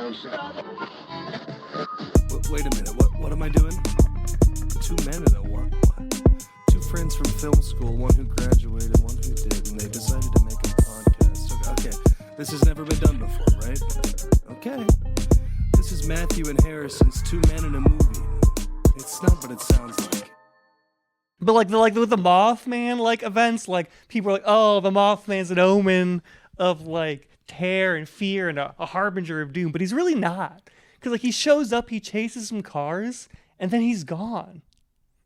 Wait a minute. What am I doing? Two men and a what? Two friends from film school, one who graduated, one who did, and they decided to make a podcast. Okay. This has never been done before, right? Okay. This is Matthew and Harrison's Two Men in a Movie. It's not what it sounds like. But like with the Mothman like events, like people are like, oh, the Mothman's an omen of like terror and fear and a harbinger of doom, but he's really not. Because like he shows up, he chases some cars, and then he's gone.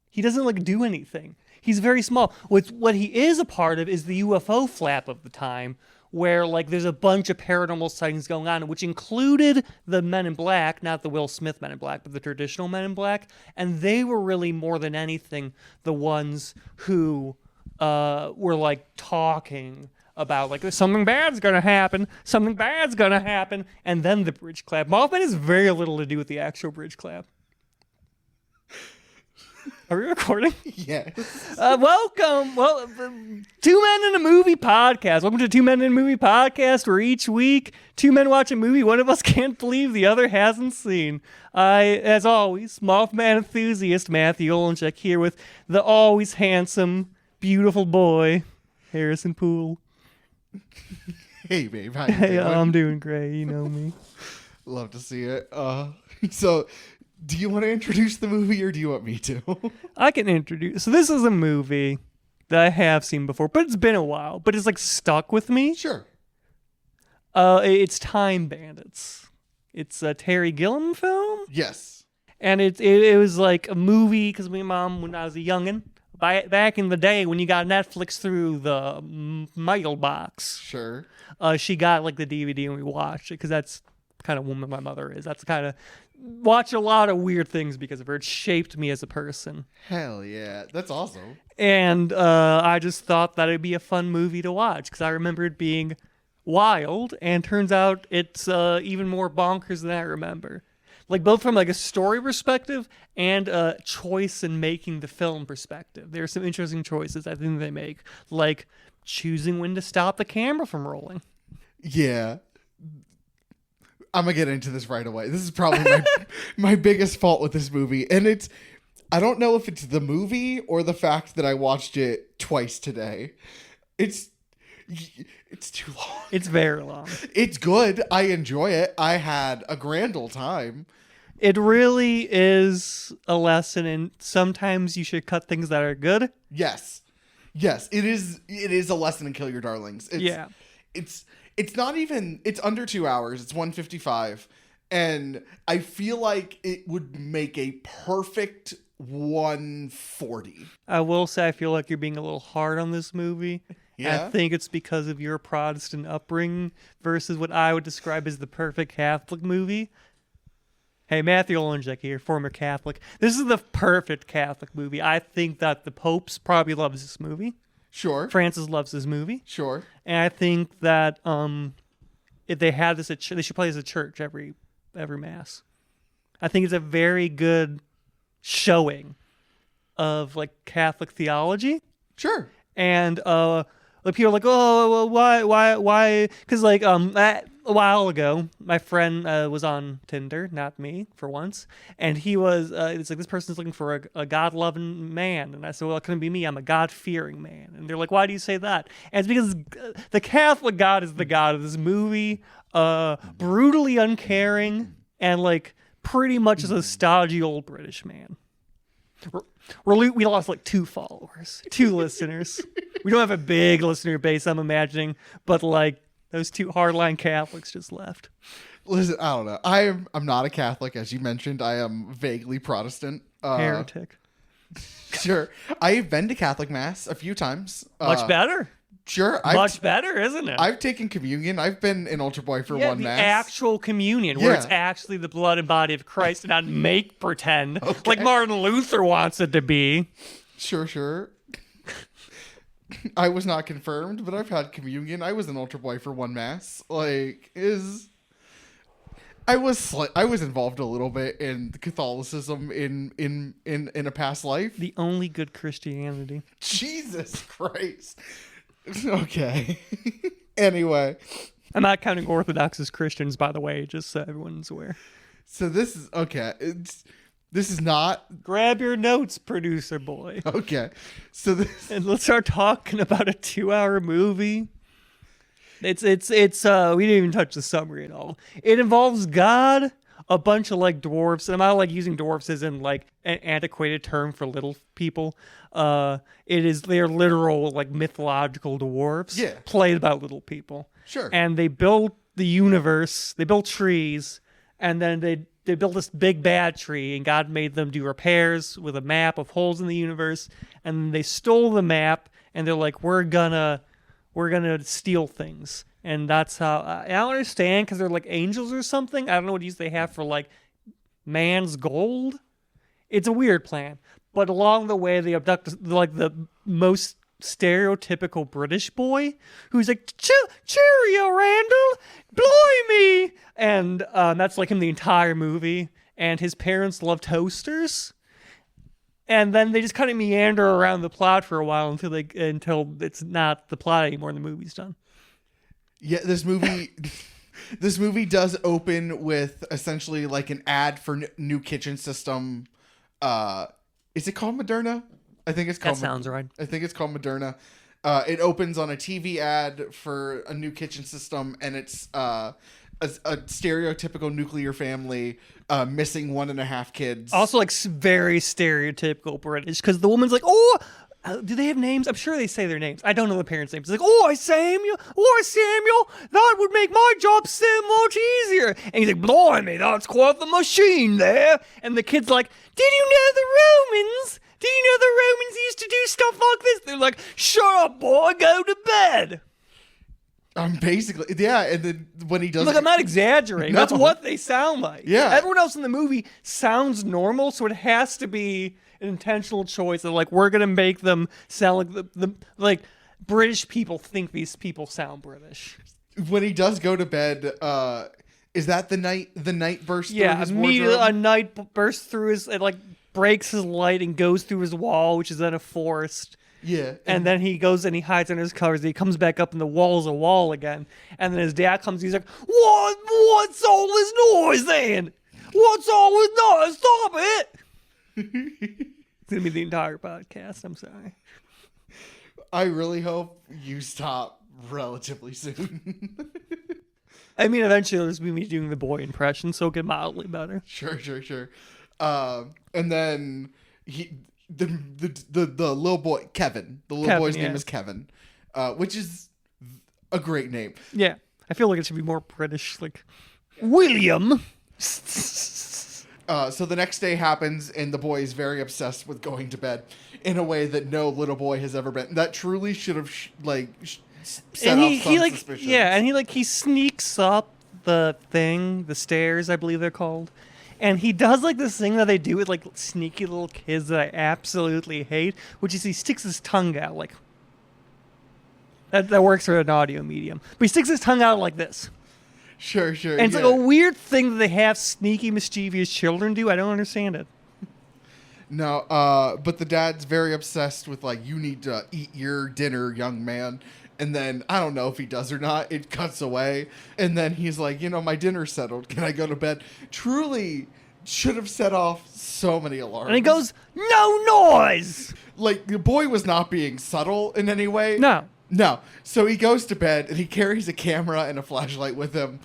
He doesn't like do anything. He's very small. What he is a part of is the UFO flap of the time, where like there's a bunch of paranormal sightings going on, which included the Men in Black, not the Will Smith Men in Black, but the traditional Men in Black. And they were really more than anything the ones who were like talking about like something bad's gonna happen, and then the bridge clap. Mothman has very little to do with the actual bridge clap. Are we recording? Yes. Welcome. Well, Two Men in a Movie podcast. Welcome to Two Men in a Movie podcast, where each week two men watch a movie one of us can't believe the other hasn't seen. I, as always, Mothman enthusiast Matthew Olenchek here with the always handsome, beautiful boy, Harrison Poole. Hey, babe. How you Hey, doing? I'm doing great. You know me. Love to see it. So, do you want to introduce the movie or do you want me to? I can introduce. So this is a movie that I have seen before, but it's been a while. But it's like stuck with me. Sure. It's Time Bandits. It's a Terry Gilliam film, Yes. and it was like a movie because my mom, when I was a youngin', back in the day when you got Netflix through the mailbox, Sure. she got like the DVD and we watched it because that's the kind of woman my mother is. That's kind of watch a lot of weird things because of her. It shaped me as a person. Hell yeah. That's awesome. And I just thought that it'd be a fun movie to watch because I remember it being wild, and turns out it's even more bonkers than I remember. Like both from like a story perspective and a choice in making the film perspective. There are some interesting choices I think they make, like choosing when to stop the camera from rolling. Yeah. I'm going to get into this right away. This is probably my biggest fault with this movie. And I don't know if it's the movie or the fact that I watched it twice today. It's too long. It's very long. It's good. I enjoy it. I had a grand old time. It really is a lesson, and sometimes you should cut things that are good. Yes. Yes, it is a lesson in Kill Your Darlings. It's not even, it's under 2 hours. It's 1:55, and I feel like it would make a perfect 1:40. I will say I feel like you're being a little hard on this movie. Yeah? I think it's because of your Protestant upbringing versus what I would describe as the perfect Catholic movie. Hey, Matthew Olenchek here, former Catholic. This is the perfect Catholic movie. I think that the Popes probably loves this movie. Sure. Francis loves this movie. Sure. And I think that if they had this at they should play this at church every Mass. I think it's a very good showing of like Catholic theology. Sure. And like people are like, oh, well, why? Because like a while ago, my friend was on Tinder, not me for once, and he was. It's like this person's looking for a God-loving man, and I said, well, it couldn't be me. I'm a God-fearing man, and they're like, why do you say that? And it's because the Catholic God is the God of this movie, brutally uncaring, and like pretty much is a stodgy old British man. We lost like 2 followers, 2 listeners. We don't have a big listener base, I'm imagining, but like those 2 hardline Catholics just left. Listen, I don't know. I'm not a Catholic, as you mentioned. I am vaguely Protestant. Heretic. Sure. I've been to Catholic Mass a few times. Much better. Sure. Much better, isn't it? I've taken communion. I've been an altar boy for one the Mass. actual communion, where Yeah. it's actually the blood and body of Christ and not make pretend, Okay. like Martin Luther wants it to be. Sure. I was not confirmed, but I've had communion. I was an altar boy for one Mass. I was involved a little bit in Catholicism in a past life. The only good Christianity. Jesus Christ. Okay. Anyway, I'm not counting Orthodox as Christians, by the way, just so everyone's aware. So this is okay. This is not Grab your notes, producer boy. okay. So this And let's start talking about a 2-hour movie. It's we didn't even touch the summary at all. It involves God, a bunch of like dwarfs, and I'm not like using dwarfs as in like an antiquated term for little people. They're literal like mythological dwarfs. Yeah. Played by little people. sure. And they built the universe, they built trees, and then they built this big bad tree, and God made them do repairs with a map of holes in the universe, and they stole the map, and they're like, we're gonna steal things. And that's how I don't understand, because they're like angels or something. I don't know what use they have for like man's gold. It's a weird plan, but along the way they abduct like the most stereotypical British boy who's like, cheerio, Randall, blimey, and that's like him the entire movie. And his parents love toasters, and then they just kind of meander around the plot for a while until it's not the plot anymore and the movie's done. Yeah, this movie does open with essentially like an ad for new kitchen system. Is it called Moderna? I think it's called. That sounds right. I think it's called Moderna. It opens on a TV ad for a new kitchen system, and it's a stereotypical nuclear family missing 1.5 kids. Also, like very stereotypical British, because the woman's like, "Oh, do they have names? I'm sure they say their names. I don't know the parents' names." It's like, "Oh, Samuel, that would make my job so much easier." And he's like, "Blimey, that's quite the machine there." And the kid's like, "Did you know the Romans? Do you know the Romans used to do stuff like this?" They're like, "Shut up, boy, go to bed." Basically, yeah. And then when he does, Look, I'm not exaggerating. No. That's what they sound like. Yeah. Everyone else in the movie sounds normal, so it has to be an intentional choice that like we're gonna make them sound like the like British people think these people sound British. when he does go to bed, is that the night burst? Yeah, through his immediately wardrobe? a night bursts through his, it like breaks his light and goes through his wall, which is then a forest. Yeah, And then he goes and he hides under his covers. He comes back up and the wall's a wall again. And then his dad comes. He's like, What's all this noise then? What's all this noise? Stop it!" It's gonna be the entire podcast. I'm sorry. I really hope you stop relatively soon. I mean, eventually it'll just be me doing the boy impression, so it'll get mildly better. Sure. And then the little boy Kevin. The little Kevin, boy's yeah. name is Kevin, which is a great name. Yeah, I feel like it should be more British, like William. So the next day happens, and the boy is very obsessed with going to bed in a way that no little boy has ever been. That truly should have set off some suspicion. Yeah, and he sneaks up the stairs, I believe they're called. And he does like this thing that they do with like sneaky little kids that I absolutely hate, which is he sticks his tongue out like that works for an audio medium. But he sticks his tongue out like this. Sure. And it's like a weird thing that they have sneaky, mischievous children do. I don't understand it. No, but the dad's very obsessed with like, you need to eat your dinner, young man. And then I don't know if he does or not. It cuts away, and then he's like, my dinner's settled. Can I go to bed? Truly should have set off so many alarms. And he goes, "No noise!" Like the boy was not being subtle in any way. No. So he goes to bed and he carries a camera and a flashlight with him,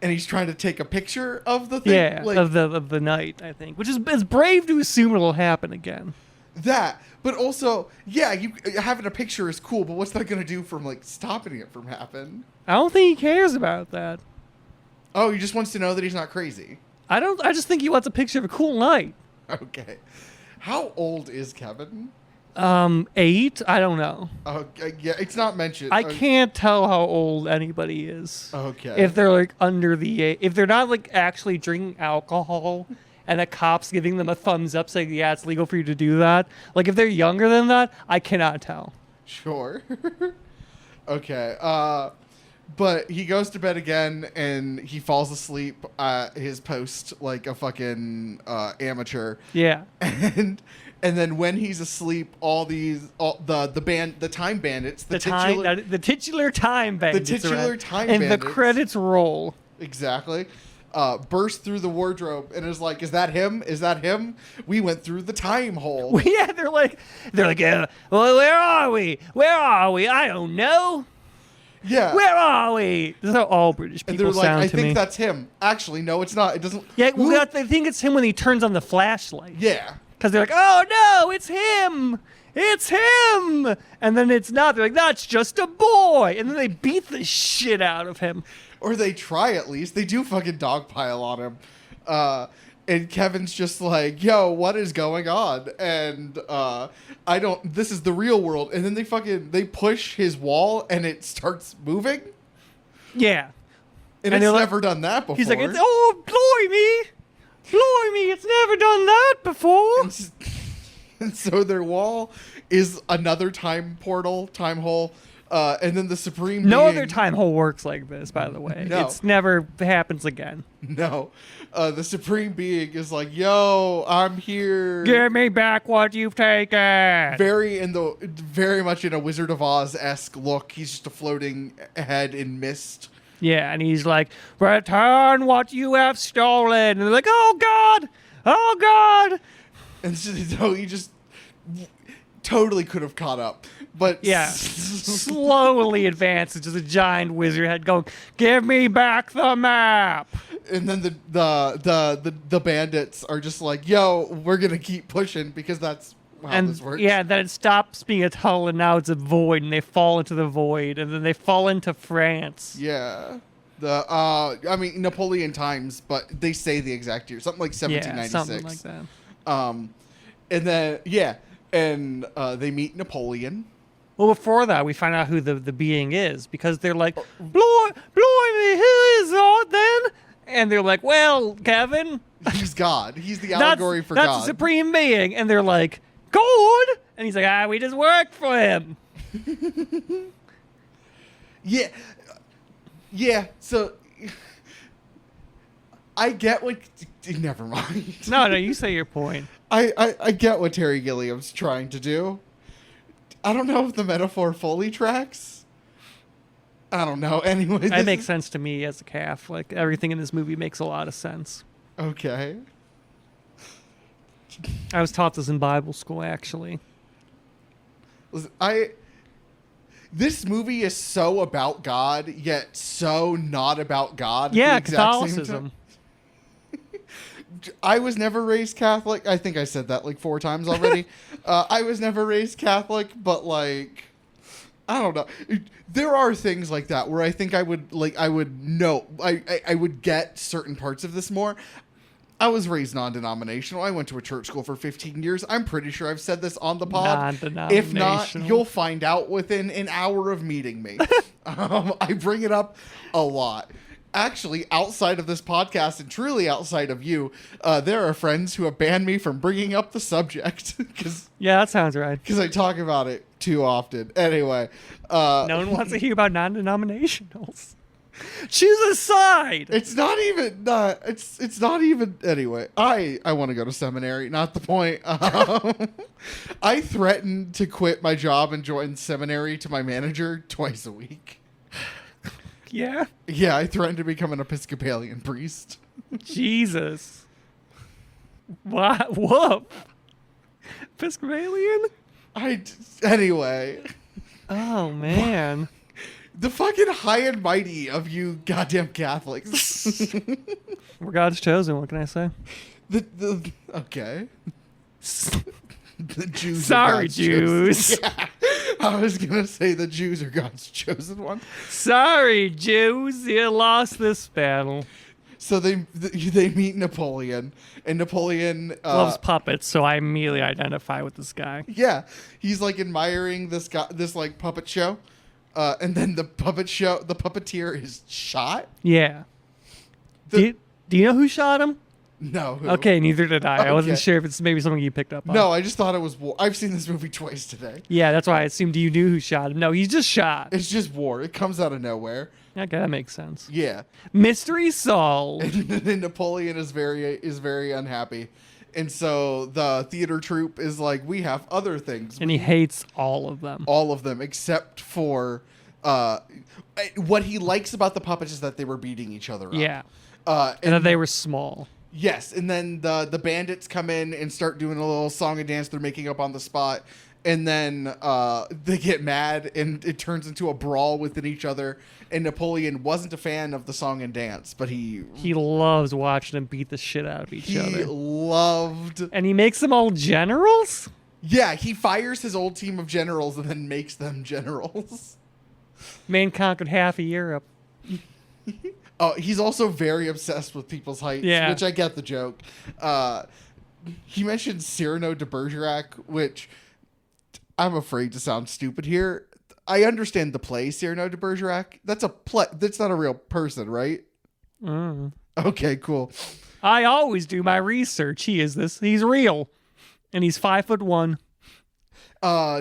and he's trying to take a picture of the thing. Yeah, of the night, I think. Which is it's brave to assume it'll happen again. That, but also, yeah, you having a picture is cool, but what's that going to do from like stopping it from happening? I don't think he cares about that. Oh, he just wants to know that he's not crazy. I just think he wants a picture of a cool night. Okay. How old is Kevin? 8? I don't know. Yeah, it's not mentioned. I can't tell how old anybody is. Okay. If they're like under the age, if they're not like actually drinking alcohol and a cop's giving them a thumbs up saying, yeah, it's legal for you to do that. Like if they're younger than that, I cannot tell. Sure. Okay. But he goes to bed again and he falls asleep at his post like a fucking amateur. Yeah. And And then when he's asleep, all the Time Bandits, The titular Time Bandits, titular are Time and Bandits. the credits roll. Exactly. Burst through the wardrobe and is like, "Is that him? Is that him? We went through the time hole." Well, yeah, they're like, well, where are we? Where are we? I don't know. Yeah. Where are we? This is how all British And people they're like, sound "I to think me. that's him." Actually, no, it's not. It doesn't. Yeah, Who- well, they think it's him when he turns on the flashlight. Yeah. Because they're like, oh no, it's him! It's him! And then it's not. They're like, that's just a boy! And then they beat the shit out of him. Or they try at least. They do fucking dogpile on him. And Kevin's just like, "Yo, what is going on?" And this is the real world. And then they push his wall and it starts moving. Yeah. And And it's they're like- never done that before. He's like, blimey! Blimey, it's never done that before! And so their wall is another time hole. And then the Supreme No Being, other time hole works like this, by the way. No. It's never happens again. No. The Supreme Being is like, "Yo, I'm here." Give me back what you've taken! Very much in a Wizard of Oz-esque look. He's just a floating head in mist. Yeah, and he's like, return what you have stolen. And they're like, oh God! Oh God! And so he just totally could have caught up. But Yeah. Slowly advances, just a giant wizard head going, give me back the map! And then the bandits are just like, "Yo, we're gonna keep pushing because that's how this works." Yeah, then it stops being a tunnel and now it's a void, and they fall into the void, and then they fall into France. Yeah. I mean Napoleon times, but they say the exact year, something like 1796. Yeah, something like that. And then and they meet Napoleon. Well, before that, we find out who the being is, because they're like, blimey, who is that then? And they're like, well, Kevin, He's God. He's the allegory for that's God. the supreme being. And they're like, God? And he's like, we just worked for him. Yeah. Yeah. So I get what. Never mind. No, you say your point. I get what Terry Gilliam's trying to do. I don't know if the metaphor fully tracks. I don't know. Anyway, That makes sense to me as a Catholic. Everything in this movie makes a lot of sense. Okay. I was taught this in Bible school, actually. Listen, this movie is so about God, yet so not about God. At Yeah, the exact same Catholicism. time. I was never raised Catholic. I think I said that like 4 times already. I was never raised Catholic, but like, I don't know. There are things like that where I think I would get certain parts of this more. I was raised non-denominational. I went to a church school for 15 years. I'm pretty sure I've said this on the pod. If not, you'll find out within an hour of meeting me. I bring it up a lot. Actually, outside of this podcast and truly outside of you, there are friends who have banned me from bringing up the subject Yeah, that sounds right. because I talk about it too often. Anyway. No one wants to hear about non-denominationals. Choose a side. It's not even. It's not even. Anyway, I want to go to seminary. Not the point. I threatened to quit my job and join seminary to my manager twice a week. Yeah. Yeah, I threatened to become an Episcopalian priest. Jesus. What? Whoop. Episcopalian? Anyway. Oh, man. The fucking high and mighty of you goddamn Catholics. We're God's chosen. What can I say? Okay. The Jews. Sorry, are God's Jews. chosen. Yeah. I was gonna say the Jews are God's chosen one. Sorry, Jews. You lost this battle. So they meet Napoleon, and Napoleon Loves puppets, so I immediately identify with this guy. Yeah, he's like admiring this guy, this like puppet show, and then the puppeteer is shot. Yeah. Do you know who shot him? No. Who? Okay, neither did I. I wasn't Okay. sure if it's maybe something you picked up on. No, I just thought it was war. I've seen this movie twice today. Yeah, that's why I assumed you knew who shot him. No, he's just shot. It's just war. It comes out of nowhere. Okay, that makes sense. Yeah. Mystery solved. And then Napoleon is very unhappy, And so the theater troupe is like, we have other things. And he hates all of them. All of them, except for what he likes about the puppets is that they were beating each other up. Yeah. And that they were small. Yes, and then the bandits come in and start doing a little song and dance they're making up on the spot. And then they get mad, and it turns into a brawl within each other. And Napoleon wasn't a fan of the song and dance, but he loves watching them beat the shit out of each he other. loved. And he makes them all generals? Yeah, he fires his old team of generals and then makes them generals. Man conquered half of Europe. Oh, he's also very obsessed with people's heights, Yeah. which I get the joke. He mentioned Cyrano de Bergerac, which I'm afraid to sound stupid here. I understand the play Cyrano de Bergerac. That's a play. That's not a real person, right? Okay, cool. I always do my research. He's real. And he's 5'1".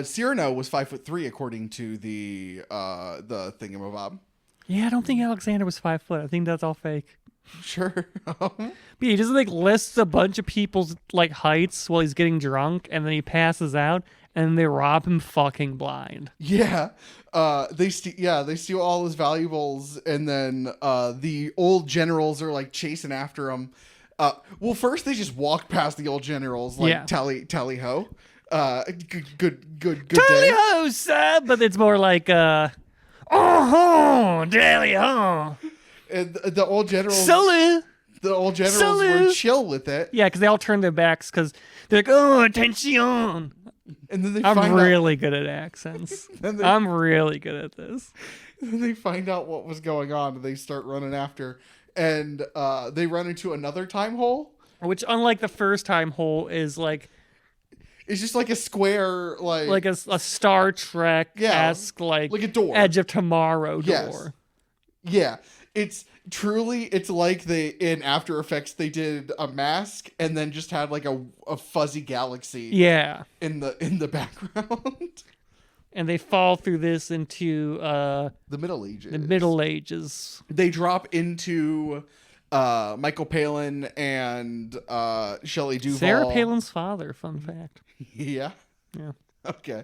Cyrano was 5'3", according to the thingamabob. Yeah, I don't think Alexander was 5 foot. I think that's all fake. Sure. But he just like lists a bunch of people's like heights while he's getting drunk, and then he passes out, and they rob him fucking blind. Yeah. They steal all his valuables, and then the old generals are like chasing after him. Well, first they just walk past the old generals like tally ho. Good Tally day. ho, sir! But it's more like tally ho. And the old generals Salut! were chill with it. Yeah, because they all turn their backs because they're like, oh, attention. And then I'm really good at accents. I'm really good at this. Then they find out what was going on, and they start running after. And they run into another time hole. Which, unlike the first time hole, is like... It's just like a square, like a Star Trek-esque, like a door. Edge of Tomorrow door. Yes. Yeah. It's like in After Effects they did a mask and then just had like a fuzzy galaxy. Yeah. In the background. And they fall through this into the Middle Ages. The Middle Ages. They drop into Michael Palin and Shelley Duvall. Sarah Palin's father, fun fact. Yeah. Yeah. Okay.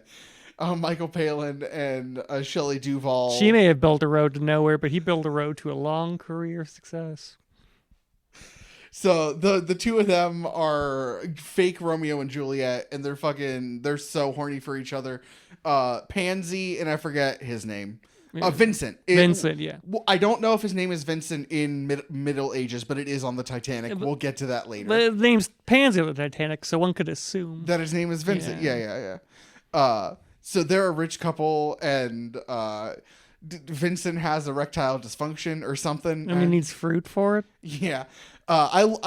Michael Palin and Shelley Duvall. She may have built a road to nowhere, but he built a road to a long career of success. So the two of them are fake Romeo and Juliet, and they're so horny for each other. Pansy, and I forget his name. Vincent. Vincent, yeah. I don't know if his name is Vincent in Middle Ages, but it is on the Titanic. Yeah, we'll get to that later. The name's Pansy on the Titanic, so one could assume that his name is Vincent. Yeah. So they're a rich couple, and Vincent has erectile dysfunction or something. And he needs fruit for it. Yeah. I'm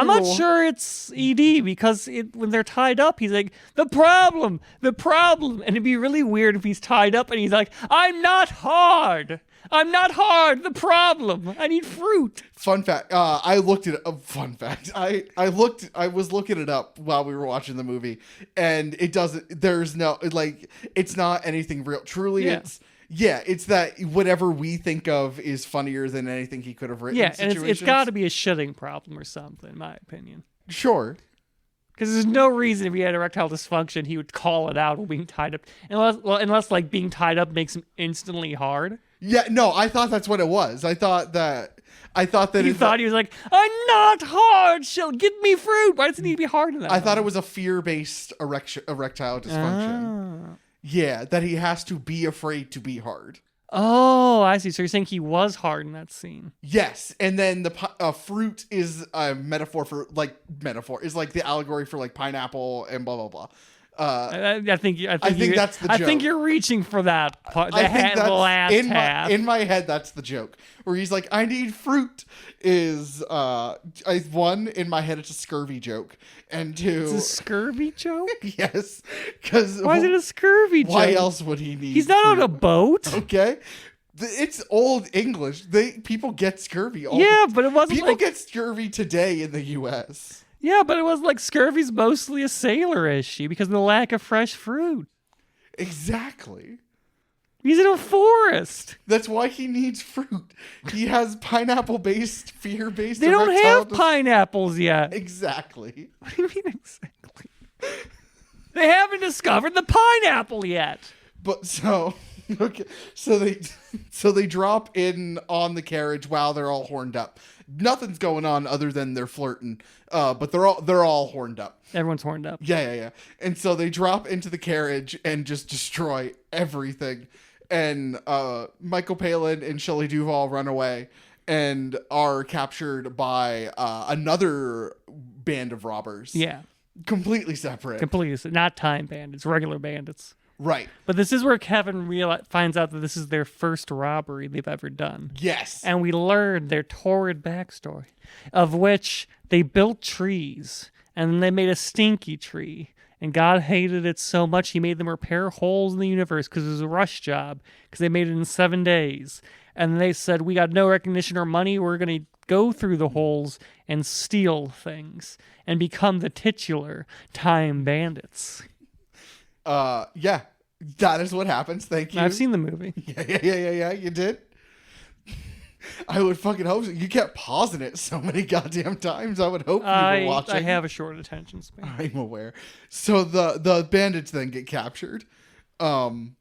not sure it's ED because when they're tied up, he's like, the problem. And it'd be really weird if he's tied up and he's like, I'm not hard, the problem. I need fruit. Fun fact. I looked at fun fact. I was looking it up while we were watching the movie, and there's no, like, it's not anything real. Truly, it's that whatever we think of is funnier than anything he could have written. Yeah, and it's got to be a shitting problem or something, in my opinion. Sure. Because there's no reason if he had erectile dysfunction, he would call it out while being tied up. Unless like being tied up makes him instantly hard. Yeah, no, I thought that's what it was. I thought that he was like, I'm not hard. She'll give me fruit. Why does it need to be hard in that? I thought it was a fear-based erectile dysfunction. Yeah, that he has to be afraid to be hard. Oh, I see. So you're saying he was hard in that scene? Yes, and then the fruit is a metaphor for is like the allegory for like pineapple and blah blah blah. I think that's the joke. I think you're reaching for that part. The last half. In my head, that's the joke. Where he's like, I need fruit. One, in my head, it's a scurvy joke. And two... It's a scurvy joke? Yes. Because why is it a scurvy joke? Why else would he need He's not fruit? on a boat. Okay. It's old English. People get scurvy. But it wasn't People get scurvy today in the U.S. Yeah, but it was like scurvy's mostly a sailor issue because of the lack of fresh fruit. Exactly. He's in a forest. That's why he needs fruit. He has pineapple-based, fear-based. They don't have pineapples yet. Exactly. What do you mean exactly? They haven't discovered the pineapple yet. But so okay, so they drop in on the carriage while they're all horned up. Nothing's going on other than they're flirting. But they're all horned up. Everyone's horned up. Yeah. And so they drop into the carriage and just destroy everything. And Michael Palin and Shelley Duvall run away and are captured by another band of robbers. Yeah. Completely separate. Completely. Not time bandits, regular bandits. Right. But this is where Kevin finds out that this is their first robbery they've ever done. Yes. And we learned their torrid backstory, of which they built trees, and then they made a stinky tree. And God hated it so much, he made them repair holes in the universe because it was a rush job, because they made it in 7 days. And they said, we got no recognition or money, we're going to go through the holes and steal things and become the titular Time Bandits. Yeah, that is what happens. Thank you. I've seen the movie. Yeah, you did. I would fucking hope so. You kept pausing it so many goddamn times. I would hope you were watching. I have a short attention span. I'm aware. So the bandits then get captured. And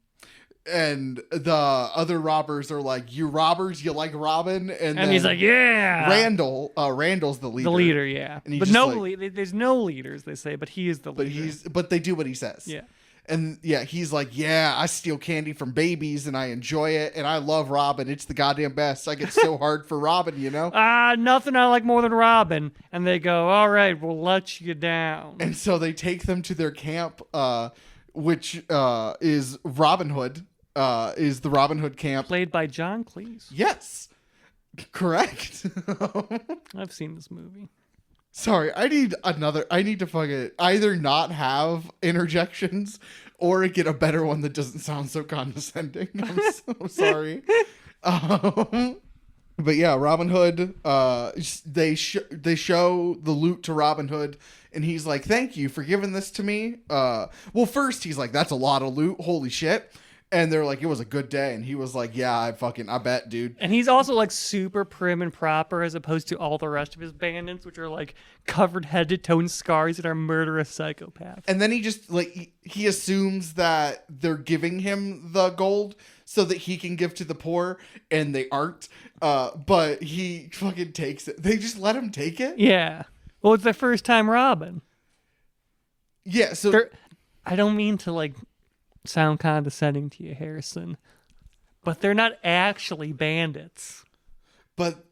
the other robbers are like, you robbers, you like robbing? And then he's like, yeah. Randall's the leader. The leader, yeah. And but there's no leaders, they say, but he is the leader. But they do what he says. Yeah. And yeah, he's like, yeah, I steal candy from babies and I enjoy it. And I love robbing. It's the goddamn best. I get so hard for robbing, you know? Nothing I like more than robbing. And they go, all right, we'll let you down. And so they take them to their camp, which is Robin Hood. Is the Robin Hood camp. Played by John Cleese. Yes. Correct. I've seen this movie. Sorry, I need to fucking either not have interjections or get a better one that doesn't sound so condescending. I'm so sorry. But yeah, Robin Hood, they show the loot to Robin Hood, and he's like, thank you for giving this to me. Well, first he's like, that's a lot of loot. Holy shit. And they're like, it was a good day. And he was like, yeah, I bet, dude. And he's also like super prim and proper as opposed to all the rest of his bandits, which are like covered head to toe in scars and are murderous psychopaths. And then he just like, he assumes that they're giving him the gold so that he can give to the poor, and they aren't. But he fucking takes it. They just let him take it? Yeah. Well, it's their first time robbing. Yeah, so... I don't mean to like sound condescending to you, Harrison, but they're not actually bandits. But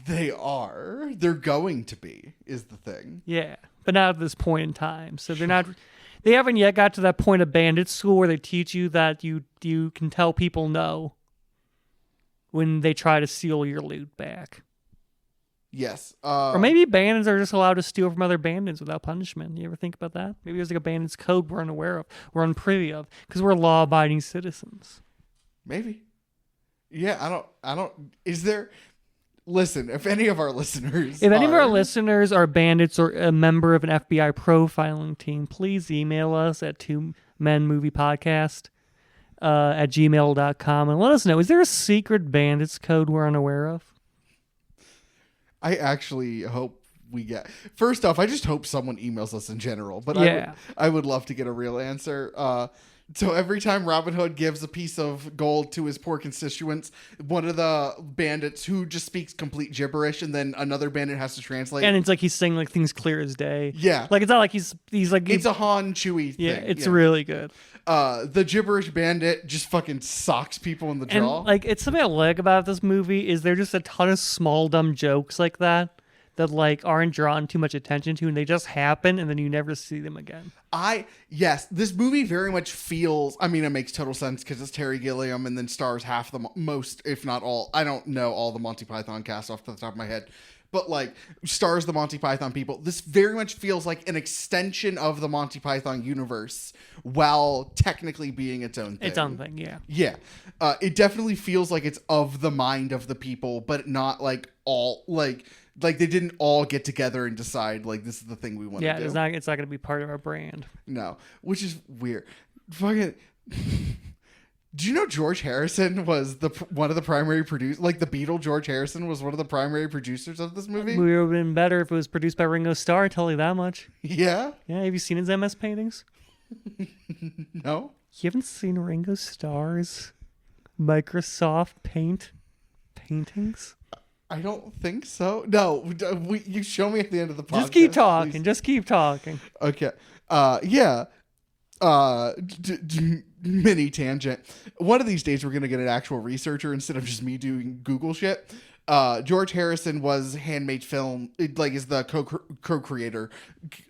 they are. They're going to be, is the thing. Yeah, but not at this point in time. So they're not... They haven't yet got to that point of bandit school where they teach you that you can tell people no when they try to steal your loot back. Yes. Or maybe bandits are just allowed to steal from other bandits without punishment. You ever think about that? Maybe there's like a bandits code we're unaware of, we're unprivy of, because we're law-abiding citizens. Maybe. Yeah, I don't. Is there? Listen, if any of our listeners, are bandits or a member of an FBI profiling team, please email us at 2menmoviepodcast at gmail.com and let us know. Is there a secret bandits code we're unaware of? I actually hope we get. First off, I just hope someone emails us in general, but yeah. I would love to get a real answer. So every time Robin Hood gives a piece of gold to his poor constituents, one of the bandits who just speaks complete gibberish, and then another bandit has to translate. And it's like he's saying like things clear as day. Yeah, like it's not like he's like it's a Han Chewie thing. Yeah, it's really good. The gibberish bandit just fucking socks people in the jaw. And like it's something I like about this movie is there just a ton of small dumb jokes like that like aren't drawn too much attention to, and they just happen, and then you never see them again. Yes, this movie very much feels, I mean, it makes total sense because it's Terry Gilliam and then stars half the most, if not all, I don't know all the Monty Python cast off the top of my head, but like stars the Monty Python people. This very much feels like an extension of the Monty Python universe while technically being its own thing. Its own thing, yeah. Yeah. It definitely feels like it's of the mind of the people, but not like all, like they didn't all get together and decide like this is the thing we want to do. Yeah, it's not going to be part of our brand. No, which is weird. Fucking Do you know George Harrison was one of the primary producers? Like the Beatle, George Harrison was one of the primary producers of this movie. It would have been better if it was produced by Ringo Starr. I tell you that much. Yeah. Yeah, have you seen his MS paintings? No. You haven't seen Ringo Starr's Microsoft Paint paintings? I don't think so. No, you show me at the end of the podcast. Just keep talking. Please. Just keep talking. Okay. Yeah. Mini tangent. One of these days we're gonna get an actual researcher instead of just me doing Google shit. George Harrison was Handmade Film, is the co-creator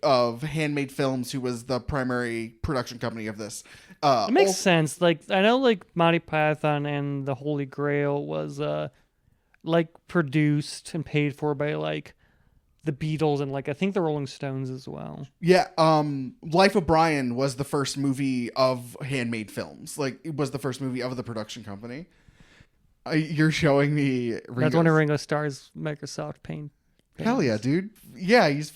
of Handmade Films, who was the primary production company of this. It makes sense. Like I know, like Monty Python and the Holy Grail was produced and paid for by like the Beatles and like I think the Rolling Stones as well. Yeah, Life of Brian was the first movie of Handmade Films. Like it was the first movie of the production company. You're showing me Ringo's. That's one of Ringo Starr's Microsoft Paint. Hell yeah, dude. Yeah, he's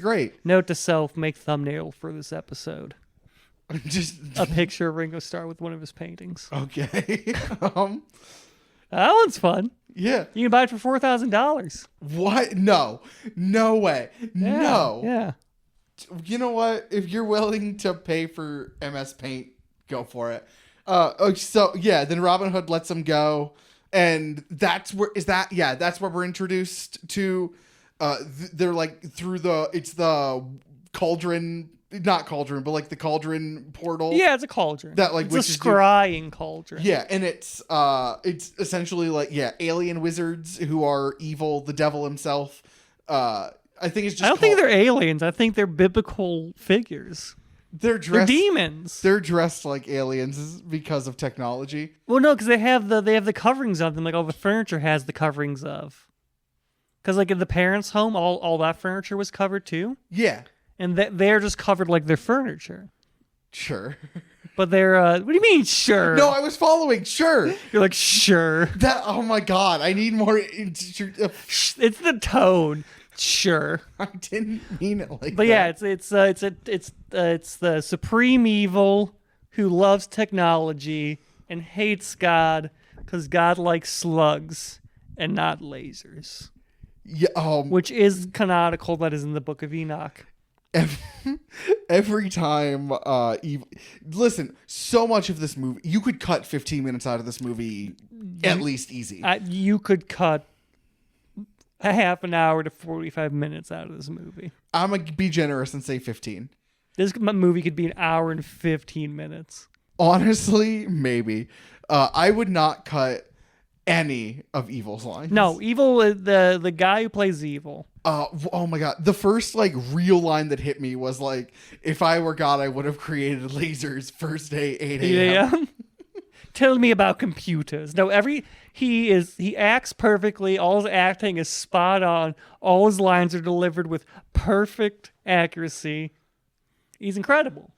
great. Note to self: make thumbnail for this episode. Just A picture of Ringo Starr with one of his paintings. okay. That one's fun. Yeah. You can buy it for $4,000. What? No way. Yeah, No. Yeah. You know what? If you're willing to pay for MS Paint, go for it. Then Robin Hood lets him go, and that's where we're introduced to. They're like through the cauldron, not cauldron, but like the cauldron portal. Yeah, it's a cauldron. That like it's which a scrying cauldron. Yeah, and it's essentially like alien wizards who are evil, the devil himself. I think it's just. I don't think they're aliens. I think they're biblical figures. They're dressed. They're demons. They're dressed like aliens because of technology. Well, no, because they have the coverings of them, like all the furniture has the coverings of. Because like in the parents' home, all that furniture was covered too. Yeah. And they're just covered like their furniture. Sure. But they're what do you mean sure? No, I was following. Sure. You're like sure. Oh my god, I need more. It's the tone. Sure. I didn't mean it like But that. yeah, it's the supreme evil who loves technology and hates God because God likes slugs and not lasers. Yeah. Which is canonical. That is in the Book of Enoch. Every time listen, so much of this movie, you could cut 15 minutes out of this movie at least easy. You could cut a half an hour to 45 minutes out of this movie. I'm gonna be generous and say 15. This movie could be an hour and 15 minutes. Honestly, maybe. I would not cut any of Evil's lines. No, Evil, the guy who plays Evil. Oh my god. The first like real line that hit me was like, if I were God, I would have created lasers first day 8 a.m. Yeah. Tell me about computers. No, he acts perfectly. All his acting is spot on. All his lines are delivered with perfect accuracy. He's incredible.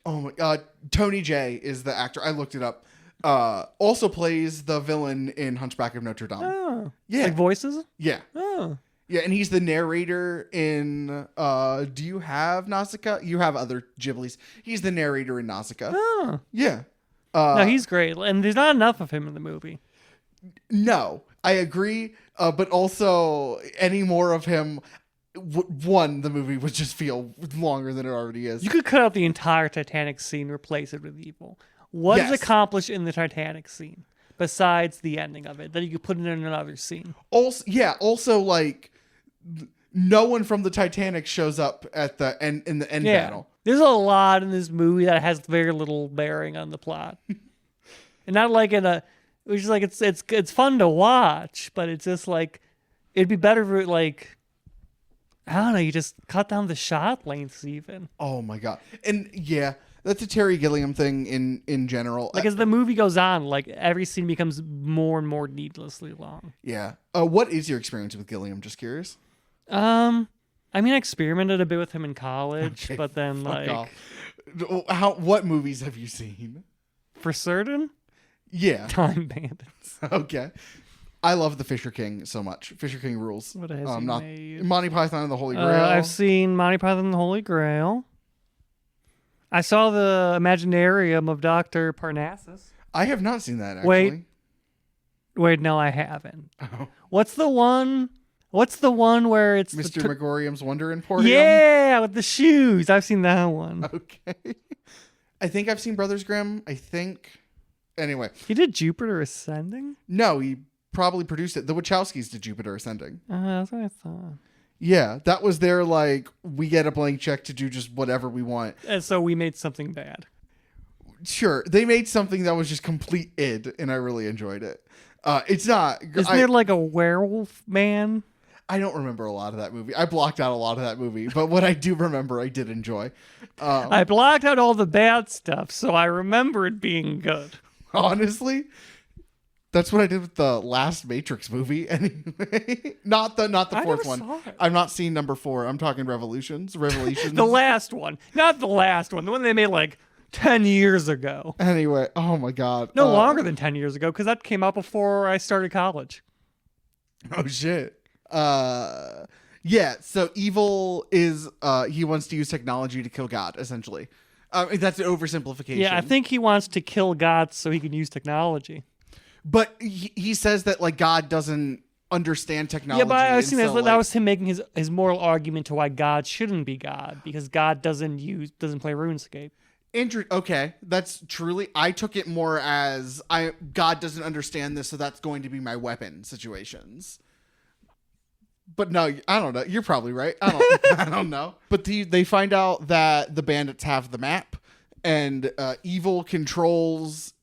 Oh my god. Tony Jay is the actor. I looked it up. Also plays the villain in Hunchback of Notre Dame. Oh. Yeah. Like voices? Yeah. Oh. Yeah, and he's the narrator in do you have Nausicaa? You have other Ghiblis. He's the narrator in Nausicaa. Oh. Yeah. No, he's great. And there's not enough of him in the movie. No, I agree. But also, any more of him, the movie would just feel longer than it already is. You could cut out the entire Titanic scene, replace it with Evil. What is accomplished in the Titanic scene besides the ending of it that you could put in another scene? Also, like, no one from the Titanic shows up at the end in the end battle. There's a lot in this movie that has very little bearing on the plot, and not like which is like it's fun to watch, but it's just like it'd be better for like I don't know, you just cut down the shot lengths even. Oh my god, and yeah. That's a Terry Gilliam thing in general. Like as the movie goes on, like every scene becomes more and more needlessly long. Yeah. What is your experience with Gilliam? Just curious. I mean, I experimented a bit with him in college, Okay, but then like, what movies have you seen? For certain, Yeah. Time Bandits. Okay. I love the Fisher King so much. Fisher King rules. What has he not made? Monty Python and the Holy Grail. I've seen Monty Python and the Holy Grail. I saw the Imaginarium of Dr. Parnassus. I have not seen that, actually. Wait, no, I haven't. Oh. What's the one where it's Mr. Megorium's Wonder Emporium? Yeah, with the shoes. I've seen that one. Okay. I think I've seen Brothers Grimm. Anyway. He did Jupiter Ascending? No, he probably produced it. The Wachowskis did Jupiter Ascending. That's what I thought. Yeah, that was their, we get a blank check to do just whatever we want. And so we made something bad. Sure. They made something that was just complete id, and I really enjoyed it. It's not... Isn't there like a werewolf man? I don't remember a lot of that movie. I blocked out a lot of that movie, but what I do remember, I did enjoy. I blocked out all the bad stuff, so I remember it being good. Honestly, that's what I did with the last Matrix movie. Anyway, not the fourth one. Saw it. I'm not seeing number 4. I'm talking Revolutions. The last one, not the last one. The one they made 10 years ago. Anyway, oh my God. No longer than 10 years ago, because that came out before I started college. Oh shit. Yeah, so evil is he wants to use technology to kill God, essentially. That's an oversimplification. Yeah, I think he wants to kill God so he can use technology. But he says that God doesn't understand technology. Yeah, but I was thinking that was him making his moral argument to why God shouldn't be God, because God doesn't play RuneScape. Okay, that's truly. I took it more as God doesn't understand this, so that's going to be my weapon situations. But no, I don't know. You're probably right. I don't know. But they find out that the bandits have the map, and evil controls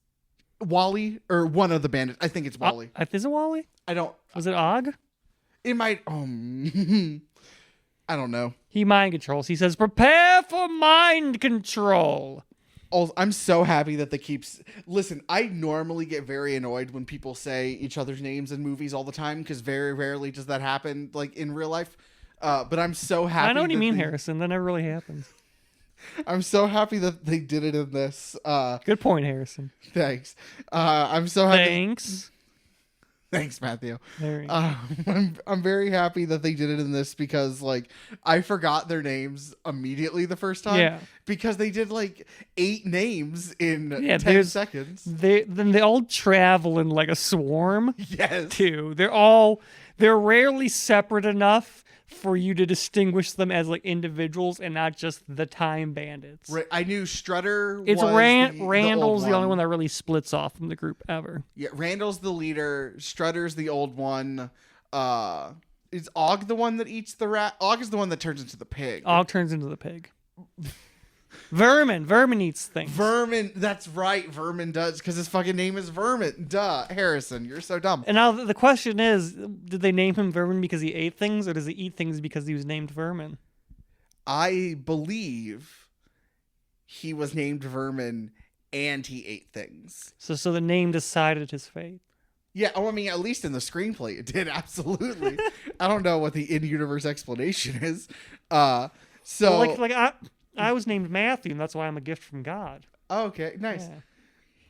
Wally, or one of the bandits. I think it's Wally. Is it Wally? I don't. Was it Og? It might. I don't know. He mind controls. He says, "Prepare for mind control." I'm so happy that they keeps. Listen, I normally get very annoyed when people say each other's names in movies all the time, because very rarely does that happen in real life. But I'm so happy. I know what you mean, Harrison. That never really happens. I'm so happy that they did it in this. Good point, Harrison. Thanks. I'm so happy. Thanks. Thanks, Matthew. There you go. I'm very happy that they did it in this, because I forgot their names immediately the first time. Yeah. Because they did 8 names in 10 seconds. Then they all travel in a swarm. Yes. Too. They're rarely separate enough for you to distinguish them as individuals and not just the Time Bandits. Right. I knew Strutter. It's was Randall's the only one that really splits off from the group ever. Yeah, Randall's the leader. Strutter's the old one. Is Og the one that eats the rat? Og is the one that turns into the pig. Og turns into the pig. Vermin eats things. Vermin, that's right. Vermin does, because his fucking name is Vermin. Duh, Harrison, you're so dumb. And now the question is, did they name him Vermin because he ate things, or does he eat things because he was named Vermin? I believe he was named Vermin and he ate things. So the name decided his fate. Yeah, I mean, at least in the screenplay it did, absolutely. I don't know what the in-universe explanation is. I was named Matthew, and that's why I'm a gift from God. Okay, nice.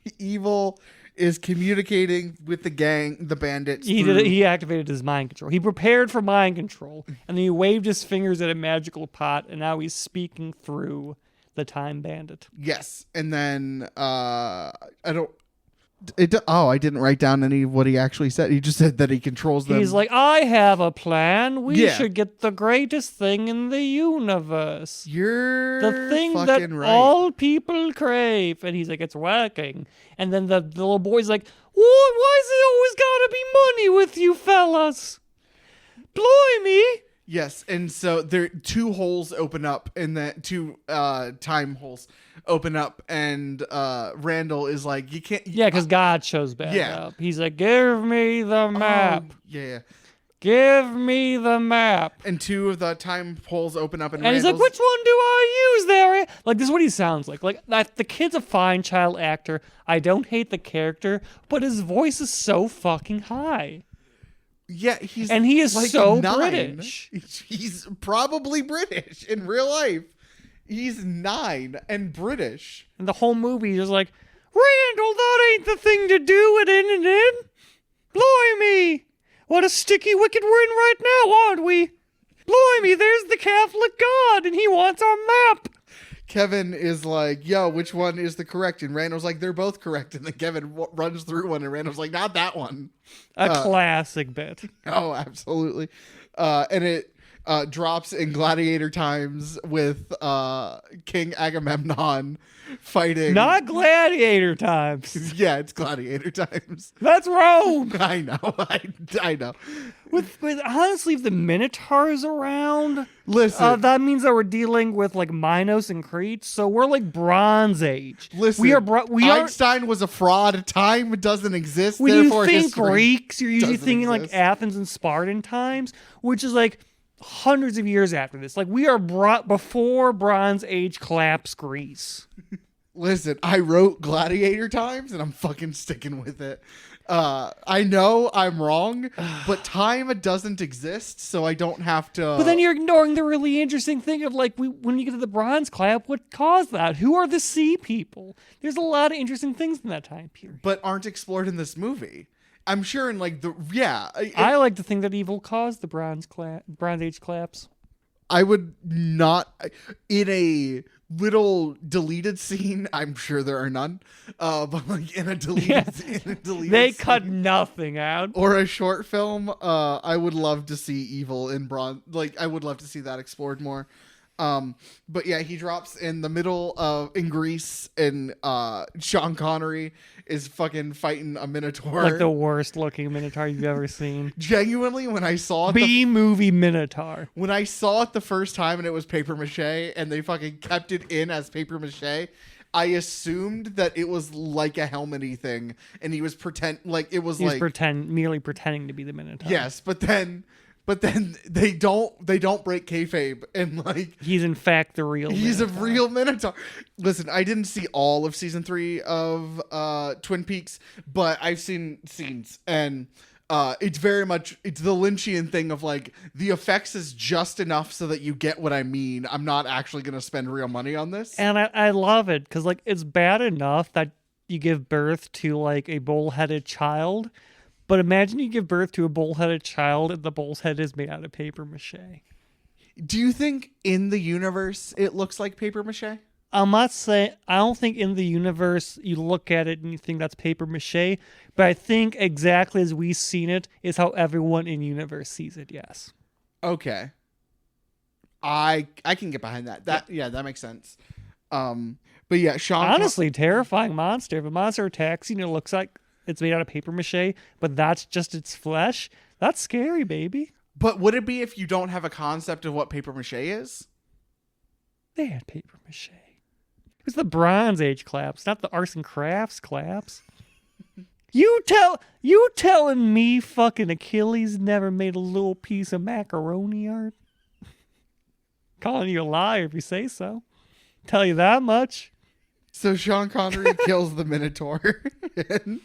Yeah. Evil is communicating with the gang, the bandits. He activated his mind control. He prepared for mind control, and then he waved his fingers at a magical pot, and now he's speaking through the Time Bandit. Yes, and then I didn't write down any of what he actually said. He just said that he controls them. He's like, I have a plan. We should get the greatest thing in the universe. You're the thing that right. all people crave. And he's like, it's working. And then the little boy's like, what? Why is it always gotta be money with you fellas? Blimey. Yes, and so there 2 holes open up, and then 2 time holes open up, and Randall is like, you can't. Yeah, because God shows back up. He's like, give me the map. Yeah. Give me the map. And 2 of the time holes open up, and he's like, which one do I use there? This is what he sounds like. The kid's a fine child actor. I don't hate the character, but his voice is so fucking high. Yeah, he is so 9. British. He's probably British in real life. He's 9 and British. And the whole movie is like, Randall, that ain't the thing to do it in. Blimey. What a sticky wicket we're in right now, aren't we? Blimey, there's the Catholic God, and he wants our map. Kevin is like, yo, which one is the correct? And Randall's like, they're both correct. And then Kevin runs through one and Randall's like, not that one. A classic bit. Oh, absolutely. And it drops in Gladiator times with King Agamemnon fighting. Not gladiator times. Yeah, it's Gladiator times. That's Rome. I know. I know. With honestly, if the Minotaur's around, Listen. that means that we're dealing with like Minos and Crete. So we're like Bronze Age. Listen, we are. Einstein was a fraud. Time doesn't exist. When you therefore think history Greeks, you're usually doesn't thinking exist. like Athens and Spartan times, which is like hundreds of years after this. Like we are before Bronze Age collapse Greece. Listen, I wrote Gladiator times and I'm fucking sticking with it. I know I'm wrong, but time doesn't exist, so I don't have to. But then you're ignoring the really interesting thing of like when you get to the Bronze Collapse, what caused that? Who are the sea people? There's a lot of interesting things in that time period. But aren't explored in this movie. I'm sure in like I like to think that evil caused the Bronze Age collapse. I would not in a little deleted scene. I'm sure there are none. But like in a deleted They scene, cut nothing out. or a short film. I would love to see evil in bronze. Like I would love to see that explored more. But yeah, he drops in the middle of in Greece, and Sean Connery is fucking fighting a Minotaur. Like the worst looking Minotaur you've ever seen. Genuinely, when I saw it B-movie Minotaur. when I saw it the first time and it was paper mache, and they fucking kept it in as paper mache, I assumed that it was like a helmet-y thing, and he was merely pretending to be the Minotaur. yes, but then they don't break kayfabe, and like He's in fact the real he's Minotaur. a real Minotaur. Listen, I didn't see all of season 3 of Twin Peaks, but I've seen scenes, and it's very much it's the Lynchian thing of like the effects is just enough so that you get what I mean. I'm not actually gonna spend real money on this. And I love it because like it's bad enough that you give birth to like a bull-headed child, but imagine you give birth to a bull-headed child and the bull's head is made out of paper mache. Do you think in the universe it looks like paper mache? I'm not saying I don't think in the universe you look at it and you think that's paper mache, but I think exactly as we've seen it is how everyone in universe sees it. Yes. Okay. I can get behind that. That makes sense. But yeah, Sean Honestly, terrifying monster. If a monster attacks you and it looks like it's made out of paper mache, but that's just its flesh, that's scary, baby. But would it be if you don't have a concept of what paper mache is? They had paper mache. It was the Bronze Age collapse, not the arts and crafts collapse. You telling me fucking Achilles never made a little piece of macaroni art? Calling you a liar if you say so. Tell you that much. So Sean Connery kills the Minotaur. And,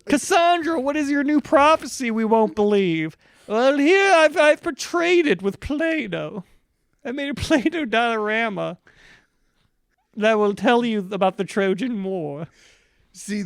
Cassandra, what is your new prophecy we won't believe? Well, here I've portrayed it with Play-Doh. I made a Play-Doh diorama that will tell you about the Trojan War. see,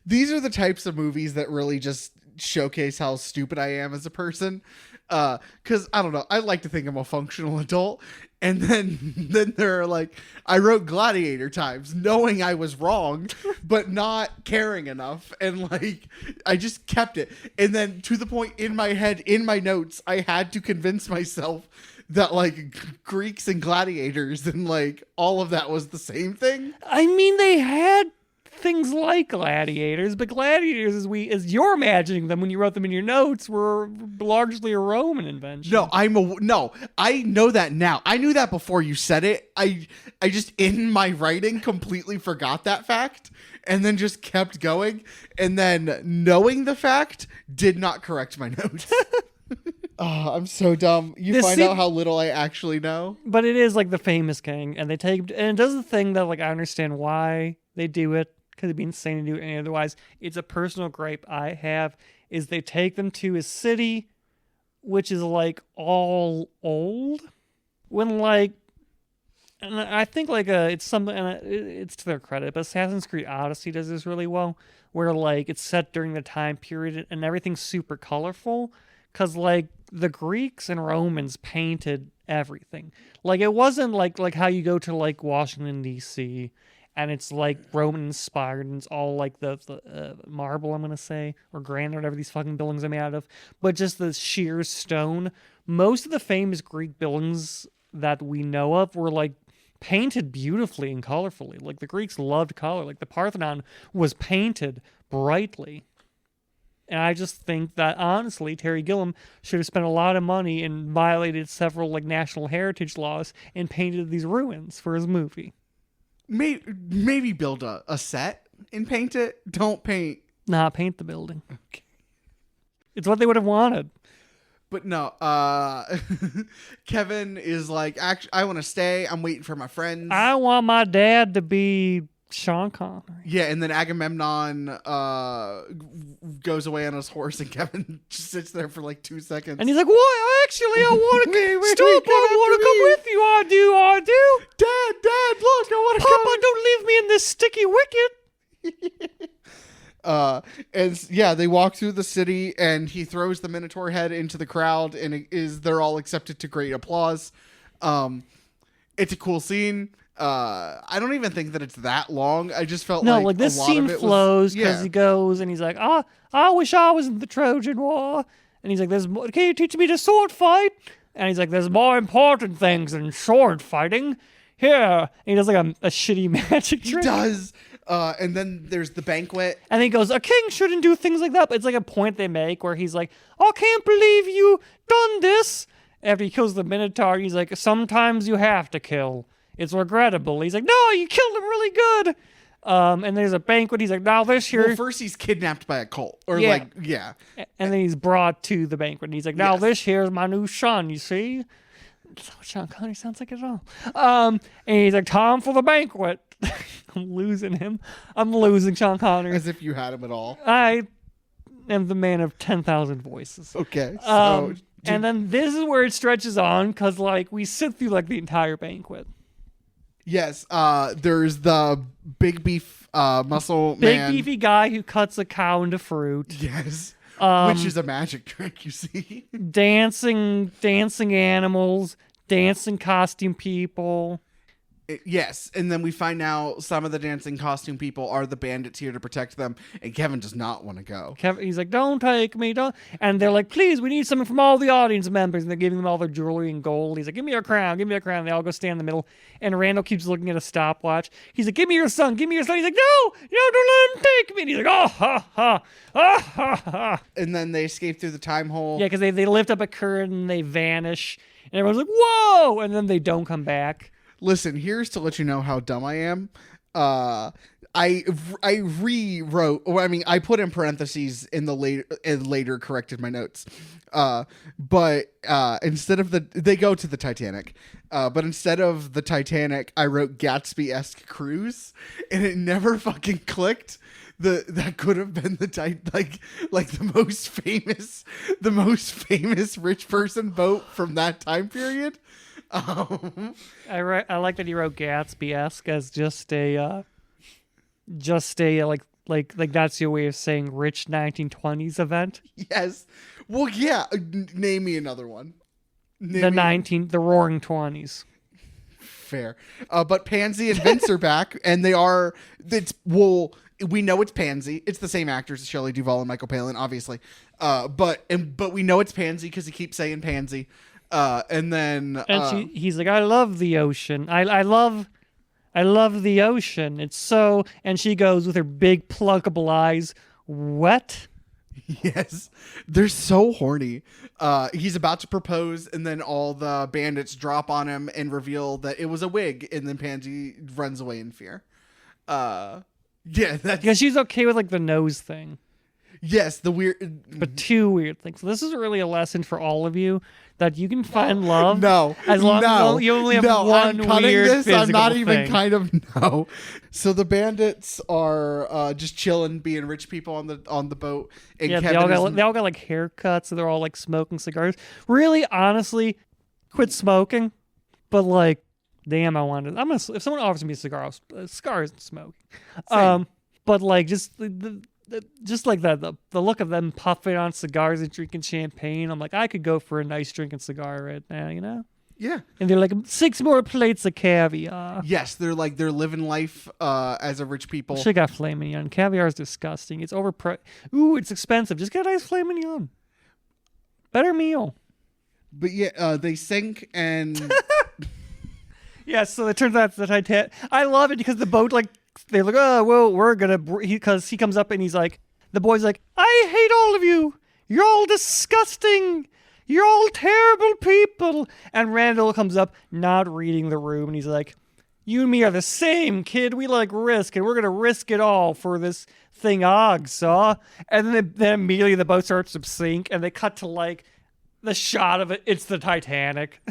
these are the types of movies that really just showcase how stupid I am as a person. Because I don't know, I like to think I'm a functional adult, and then they're like, I wrote Gladiator times, knowing I was wrong, but not caring enough, and like I just kept it, and then to the point in my head, in my notes, I had to convince myself that like Greeks and gladiators and like all of that was the same thing. I mean, they had things like gladiators, but gladiators, as you're imagining them when you wrote them in your notes, were largely a Roman invention. No, I know that now. I knew that before you said it. I just in my writing completely forgot that fact and then just kept going, and then knowing the fact did not correct my notes. Oh, I'm so dumb. You find out how little I actually know. But it is like the famous king, and they take and it does the thing that like I understand why they do it, because it'd be insane to do it any otherwise. It's a personal gripe I have, is they take them to a city which is like all old, when like, and I think like it's something, and it's to their credit, but Assassin's Creed Odyssey does this really well, where like it's set during the time period and everything's super colorful, because like the Greeks and Romans painted everything. Like, it wasn't like how you go to like Washington D.C. and it's like Roman inspired and it's all like the marble, I'm gonna say, or granite, whatever these fucking buildings are made out of, but just the sheer stone. Most of the famous Greek buildings that we know of were like painted beautifully and colorfully. Like, the Greeks loved color. Like, the Parthenon was painted brightly. And I just think that, honestly, Terry Gilliam should have spent a lot of money and violated several like national heritage laws and painted these ruins for his movie. Maybe build a set and paint it. Don't paint. Nah, paint the building. Okay. It's what they would have wanted. But no, Kevin is like, I want to stay. I'm waiting for my friends. I want my dad to be Sean Connery. Yeah, and then Agamemnon goes away on his horse, and Kevin just sits there for like 2 seconds. And he's like, "What? Actually, I want to stop. I want to come with you. I do. Dad, look, I want to Papa, come. don't leave me in this sticky wicket." And yeah, they walk through the city, and he throws the Minotaur head into the crowd, and they're all accepted to great applause. It's a cool scene. I don't even think that it's that long. I just felt like this a lot scene of it flows was, because he goes and he's like, I wish I was in the Trojan War. And he's like, can you teach me to sword fight? And he's like, there's more important things than sword fighting. Here. And he does like a shitty magic trick. He does. And then there's the banquet. And he goes, a king shouldn't do things like that. But it's like a point they make where he's like, I can't believe you done this. After he kills the Minotaur, he's like, sometimes you have to kill. It's regrettable. He's like, no, you killed him really good. And there's a banquet. He's like, now this here. Well, first he's kidnapped by a cult. Or Yeah. And then he's brought to the banquet. And he's like, now this here's my new son, you see? That's not what Sean Connery sounds like at all. And he's like, time for the banquet. I'm losing him. I'm losing Sean Connery. As if you had him at all. I am the man of 10,000 voices. Okay. So, and then this is where it stretches on because, like, we sit through, like, the entire banquet. yes. There's the big beef muscle Big man. beefy guy who cuts a cow into fruit. Yes. Um, Which is a magic trick, you see. dancing animals, dancing costume people. Yes, and then we find out some of the dancing costume people are the bandits here to protect them, and Kevin does not want to go. He's like, don't take me, don't. And they're like, please, we need something from all the audience members. And they're giving them all their jewelry and gold. He's like, give me your crown, give me your crown. They all go stand in the middle. And Randall keeps looking at a stopwatch. He's like, give me your son, give me your son. He's like, no, don't let him take me. And he's like, oh, ha, ha, ah, ha, ha. And then they escape through the time hole. Yeah, because they lift up a curtain and they vanish. And everyone's like, whoa! And then they don't come back. Listen, here's to let you know how dumb I am. I rewrote, or I mean, I put in parentheses in the later corrected my notes. But instead of they go to the Titanic. But instead of the Titanic, I wrote Gatsby-esque cruise, and it never fucking clicked. That could have been the most famous rich person boat from that time period. I like that he wrote Gatsby-esque as just a like that's your way of saying rich 1920s event. Yes. Well, yeah. Name me another one. The Roaring 20s. Fair. But Pansy and Vince are back, and we know it's Pansy. It's the same actors, Shelley Duvall and Michael Palin, obviously. But we know it's Pansy because he keeps saying Pansy. And then he's like, I love the ocean. I love the ocean. It's so. And she goes with her big pluckable eyes. What? Yes, they're so horny. He's about to propose, and then all the bandits drop on him and reveal that it was a wig, and then Pansy runs away in fear. Yeah, that's because she's okay with like the nose thing. Yes, the weird, but two weird things. So this is really a lesson for all of you that you can find love. No, as long as you only have one weird physical I'm not even thing. kind of no. So the bandits are just chilling, being rich people on the boat. And yeah, Kevin they all got like haircuts, so they're all like smoking cigars. Really, honestly, quit smoking. But like, damn, if someone offers me a cigar, cigar isn't smoking. Same. But like, just just like that, the look of them puffing on cigars and drinking champagne. I'm like, I could go for a nice drinking cigar right now, you know? Yeah. And they're like, 6 more plates of caviar. Yes, they're living life as a rich people. Should have got filet mignon. Caviar is disgusting. It's overpriced. Ooh, it's expensive. Just get a nice filet mignon. Better meal. But yeah, they sink and Yeah, so it turns out it's the Titanic. I love it because the boat, like, they're like, oh, well, we're gonna, because he comes up and he's like, the boy's like, I hate all of you. You're all disgusting. You're all terrible people. And Randall comes up, not reading the room, and he's like, you and me are the same, kid. We like risk, and we're gonna risk it all for this thing Og saw. And then immediately the boat starts to sink, and they cut to like the shot of it. It's the Titanic.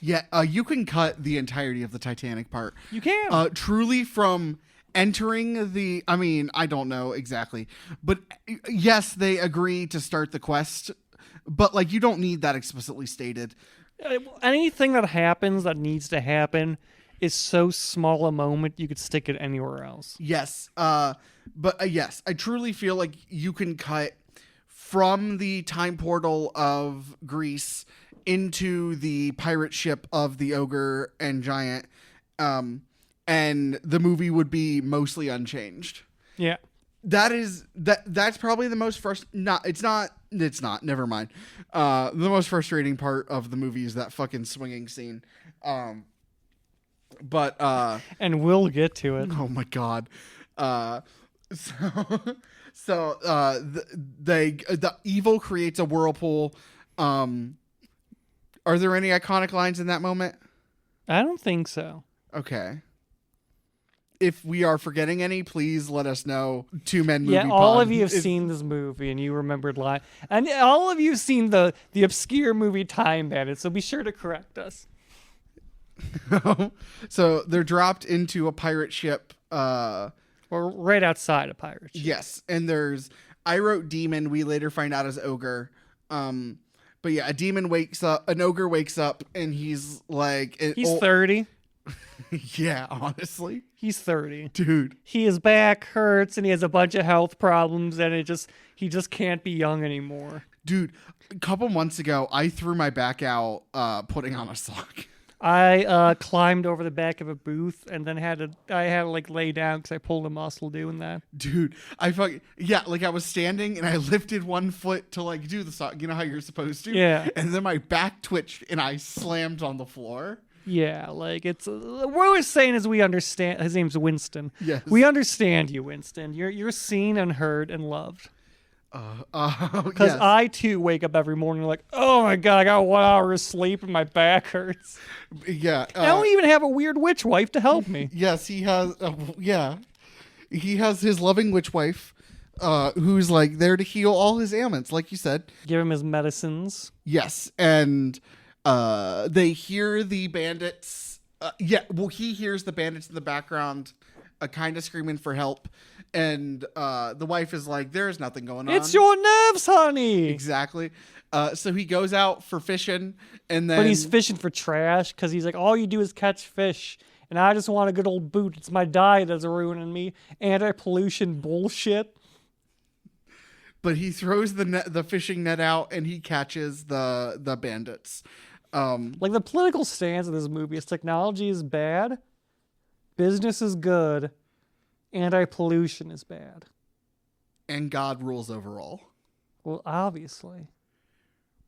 yeah, you can cut the entirety of the Titanic part. You can. Truly from entering the, I mean, I don't know exactly, but yes, they agree to start the quest, but like you don't need that explicitly stated. Anything that happens that needs to happen is so small a moment you could stick it anywhere else. Yes, but yes, I truly feel like you can cut from the time portal of Greece into the pirate ship of the ogre and giant, and the movie would be mostly unchanged. Yeah. That's probably the most it's not never mind. The most frustrating part of the movie is that fucking swinging scene. But And we'll get to it. oh my god. The evil creates a whirlpool. Are there any iconic lines in that moment? I don't think so. Okay. If we are forgetting any, please let us know. Two Men Movie Yeah, all Pod. of you have seen this movie and you remembered line. And all of you have seen the obscure movie Time Bandits, so be sure to correct us. So they're dropped into a pirate ship. We're right outside a pirate ship. Yes, and I wrote demon. We later find out as ogre. But yeah, an ogre wakes up, and he's like, He's 30. Yeah, honestly, He's 30. dude. His back hurts and he has a bunch of health problems and he just can't be young ananymore. Dude, a couple months ago, I threw my back out putting on a sock. I climbed over the back of a booth and then had to like lay down because I pulled a muscle doing that. Dude, I was standing and I lifted one foot to like do the sock. You know how you're supposed to? Yeah. And then my back twitched and I slammed on the floor. Yeah, like it's what we're saying is we understand. His name's Winston. Yes. We understand you, Winston. You're seen and heard and loved. Because yes. I too wake up every morning like, oh my god, I got 1 hour of sleep and my back hurts. Yeah. I don't even have a weird witch wife to help me. Yes, he has. He has his loving witch wife, who's like there to heal all his ailments, like you said. Give him his medicines. Yes, and they hear the bandits. He hears the bandits in the background, kind of screaming for help, and the wife is like, "There's nothing going on. It's your nerves, honey." Exactly. So he goes out for fishing, and then But he's fishing for trash because he's like, all you do is catch fish. And I just want a good old boot. It's my diet that's ruining me. Anti-pollution bullshit. But he throws the fishing net out, and he catches the bandits. Like the political stance of this movie is technology is bad, business is good, anti-pollution is bad. And God rules over all. Well, obviously.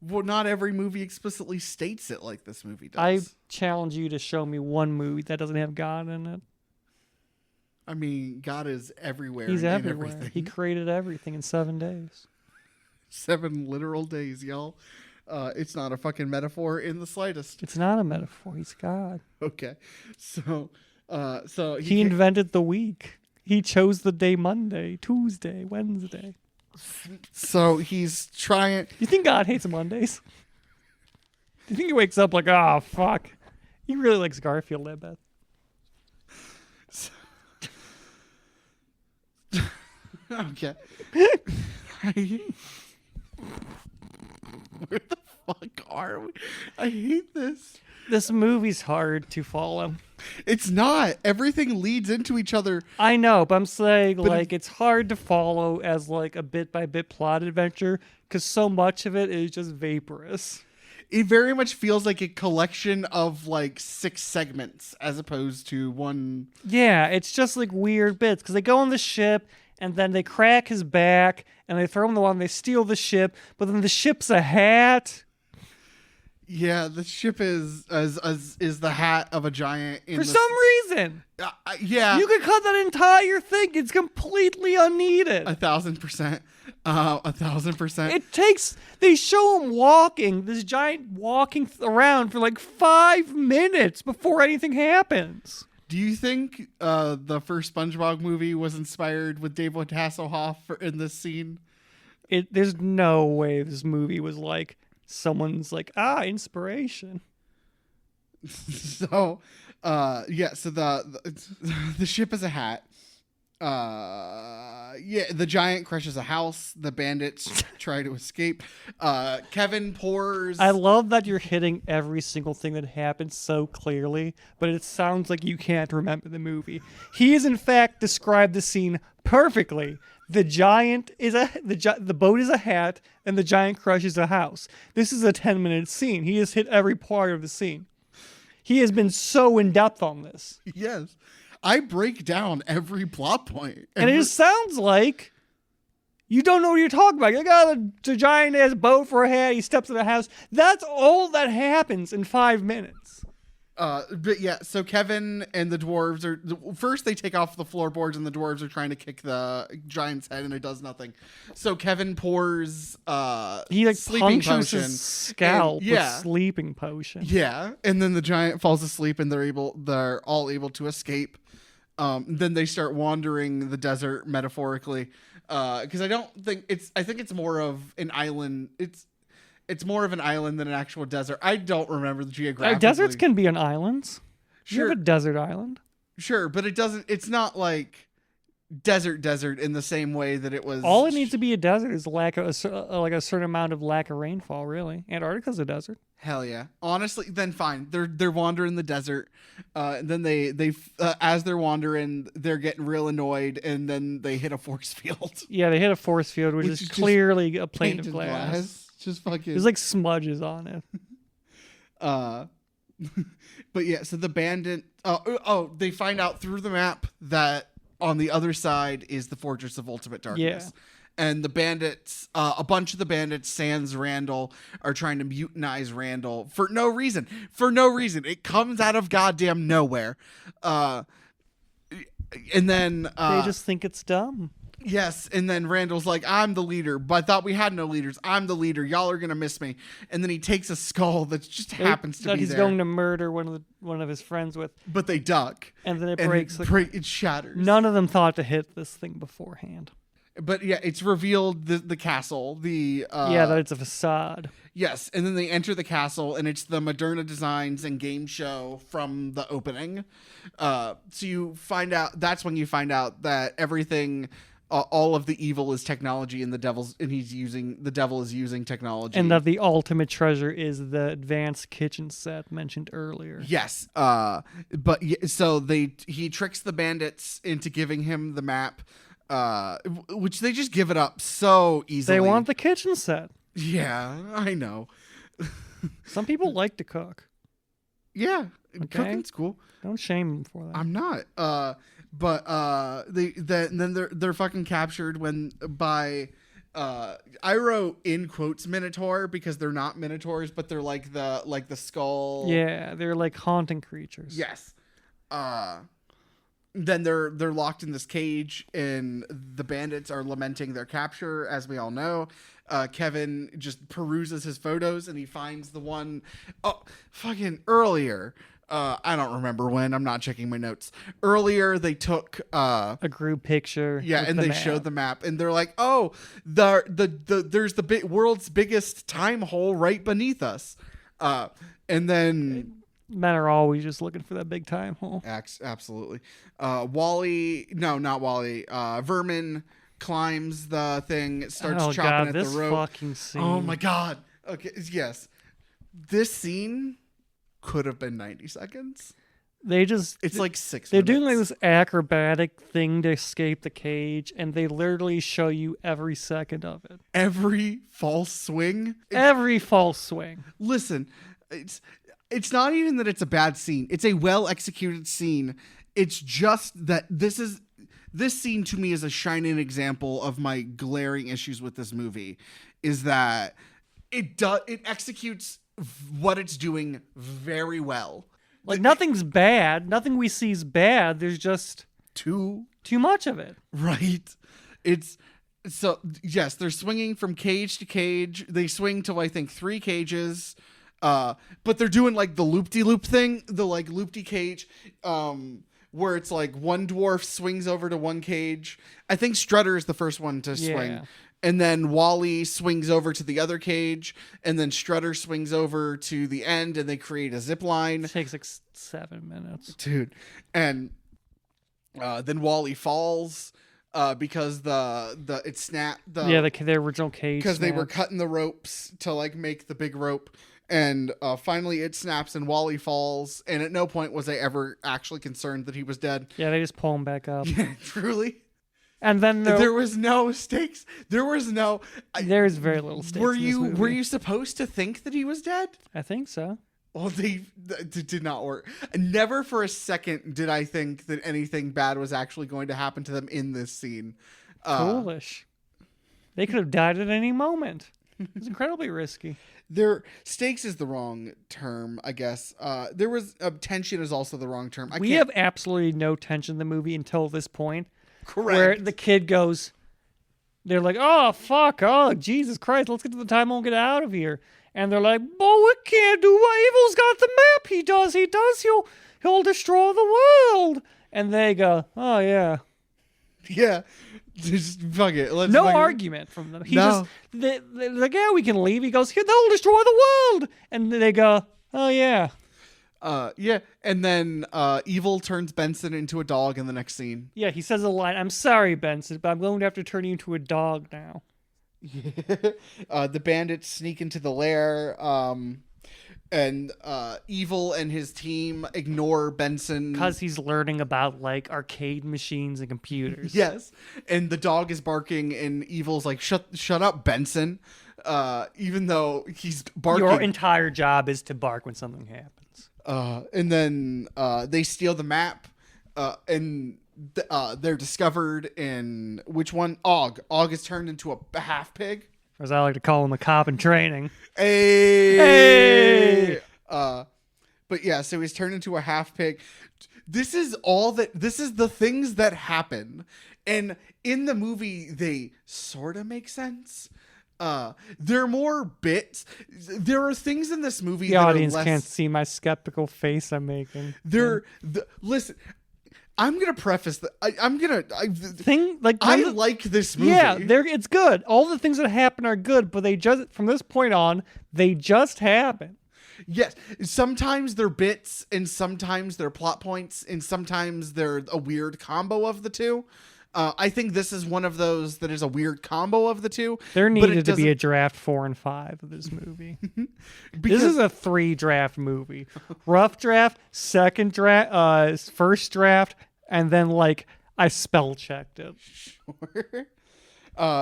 Well, not every movie explicitly states it like this movie does. I challenge you to show me one movie that doesn't have God in it. I mean, God is everywhere. He's and in everywhere. everything. He created everything in 7 days. 7 literal days, y'all. It's not a fucking metaphor in the slightest. It's not a metaphor. He's God. Okay, so He invented the week. He chose the day Monday, Tuesday, Wednesday. So he's trying. You think God hates Mondays? Do you think he wakes up like, oh, fuck? He really likes Garfield, I bet. Okay. Where the fuck are we? I hate this. This movie's hard to follow. It's not. Everything leads into each other. I know, but I'm saying But like it's hard to follow as like a bit by bit plot adventure because so much of it is just vaporous. It very much feels like a collection of like 6 segments as opposed to one. Yeah, it's just like weird bits because they go on the ship and then they crack his back and they throw him in the water and they steal the ship, but then the ship's a hat. Yeah, the ship is the hat of a giant. For some reason. Yeah. You could cut that entire thing. It's completely unneeded. 1,000%. 1,000%. It takes, they show him walking, this giant walking around for like 5 minutes before anything happens. Do you think the first SpongeBob movie was inspired with David Hasselhoff in this scene? There's no way this movie was like, someone's like, inspiration. So, so the ship is a hat. The giant crushes a house. The bandits try to escape. Kevin pours. I love that you're hitting every single thing that happened so clearly, but it sounds like you can't remember the movie. He has in fact described the scene perfectly. The giant is the boat is a hat, and the giant crushes a house. This is a 10-minute scene. He has hit every part of the scene. He has been so in depth on this. Yes. I break down every plot point. And it just sounds like you don't know what you're talking about. You're like, the giant has a boat for a hat. He steps in the house. That's all that happens in 5 minutes. But yeah, so Kevin and the dwarves first they take off the floorboards and the dwarves are trying to kick the giant's head and it does nothing. So Kevin pours he like sleeping punctures potion. his scalp with sleeping potion. Yeah, and then the giant falls asleep and they're all able to escape. Then they start wandering the desert metaphorically. Because I think it's more of an island. It's more of an island than an actual desert. I don't remember the geography. Deserts can be on islands. Sure. You have a desert island. Sure, but it's not like desert in the same way that it was. All it needs to be a desert is like a certain amount of lack of rainfall, really. Antarctica's a desert. Hell yeah. Honestly, then fine. They're wandering the desert. And then they as they're wandering, they're getting real annoyed and then they hit a force field. Yeah, they hit a force field, which is clearly a plane of glass. Just fucking. There's like smudges on it. But yeah, so the bandit. They find out through the map that on the other side is the Fortress of Ultimate Darkness. Yeah. And the bandits, a bunch of the bandits, sans Randall, are trying to mutinize Randall for no reason. It comes out of goddamn nowhere. And then they just think it's dumb. Yes, and then Randall's like, I'm the leader, but I thought we had no leaders. I'm the leader. Y'all are gonna miss me. And then he takes a skull that just happens to be there. That he's going to murder one of his friends with. But they duck. And then it breaks. It shatters. None of them thought to hit this thing beforehand. But yeah, it's revealed the castle. That it's a facade. Yes, and then they enter the castle, and it's the Moderna Designs and game show from the opening. So you find out. That's when you find out that everything. All of the evil is technology, and the devil is using technology, and that the ultimate treasure is the advanced kitchen set mentioned earlier. Yes, so he tricks the bandits into giving him the map, which they just give it up so easily. They want the kitchen set. Yeah, I know. Some people like to cook. Yeah, okay? Cooking's cool. Don't shame them for that. I'm not. But then they're fucking captured by I wrote in quotes Minotaur because they're not Minotaurs, but they're like the skull. Yeah, they're like haunting creatures. Yes. Then they're locked in this cage, and the bandits are lamenting their capture, as we all know. Kevin just peruses his photos, and he finds the one fucking earlier. I don't remember when. I'm not checking my notes. Earlier, they took a group picture. Yeah, and they showed the map, and they're like, "Oh, there's the world's biggest time hole right beneath us." And then men are always just looking for that big time hole. Absolutely. Wally, no, not Wally. Vermin climbs the thing, starts chopping at the rope. Fucking scene. Oh my god. Okay. Yes, this scene. could have been 90 seconds. It's like 6 They're minutes. doing like this acrobatic thing to escape the cage, and they literally show you every second of it. Every false swing. Every false swing. Listen, it's not even that it's a bad scene. It's a well executed scene. It's just that this scene to me is a shining example of my glaring issues with this movie, is that it executes what it's doing very well. Like, nothing's bad. Nothing we see is bad. There's just too much of it. Right. So, yes, they're swinging from cage to cage. They swing to, I think, 3 cages. But they're doing, like, the loop-de-loop thing. The, like, loop-de-cage. Where it's, like, one dwarf swings over to one cage. I think Strutter is the first one to swing. And then Wally swings over to the other cage, and then Strutter swings over to the end, and they create a zip line. It takes like 7 minutes. Dude. And then Wally falls because it snapped. The original cage. Because they were cutting the ropes to like make the big rope. And finally it snaps and Wally falls. And at no point was I ever actually concerned that he was dead. Yeah, they just pull him back up. Yeah, truly. And then there was no stakes. There's very little stakes. Were you supposed to think that he was dead? I think so. Well, they did not work. Never for a second did I think that anything bad was actually going to happen to them in this scene. Foolish. They could have died at any moment. It's incredibly risky. Their stakes is the wrong term, I guess. There was tension is also the wrong term. We have absolutely no tension in the movie until this point. Correct. Where the kid goes, they're like, oh, fuck, oh, Jesus Christ, let's get to the time we'll get out of here. And they're like, oh, we can't do what Evil's got the map. He does. He'll destroy the world. And they go, oh, yeah. Yeah. Just fuck it. No argument from them. They're like, yeah, we can leave. He goes, here, they'll destroy the world. And they go, oh, yeah. Yeah, and then Evil turns Benson into a dog in the next scene. Yeah, he says a line, I'm sorry, Benson, but I'm going to have to turn you into a dog now. Yeah. The bandits sneak into the lair, and Evil and his team ignore Benson. Because he's learning about, like, arcade machines and computers. Yes, and the dog is barking, and Evil's like, shut up, Benson. Even though he's barking. Your entire job is to bark when something happens. And then they steal the map, and they're discovered in which one? Og. Og is turned into a half pig. Or as I like to call him, a cop in training. Hey! But yeah, so he's turned into a half pig. This is the things that happen. And in the movie, they sort of make sense. There are more bits. There are things in this movie. The audience can't see my skeptical face I'm making. Listen. I'm gonna preface that. I like this movie. Yeah, it's good. All the things that happen are good, but they just from this point on, they just happen. Yes, sometimes they're bits, and sometimes they're plot points, and sometimes they're a weird combo of the two. I think this is one of those that is a weird combo of the two. There needed to be a draft 4 and 5 of this movie. This is a 3-draft movie. Rough draft, second draft, first draft, and then like I spell checked it. Sure.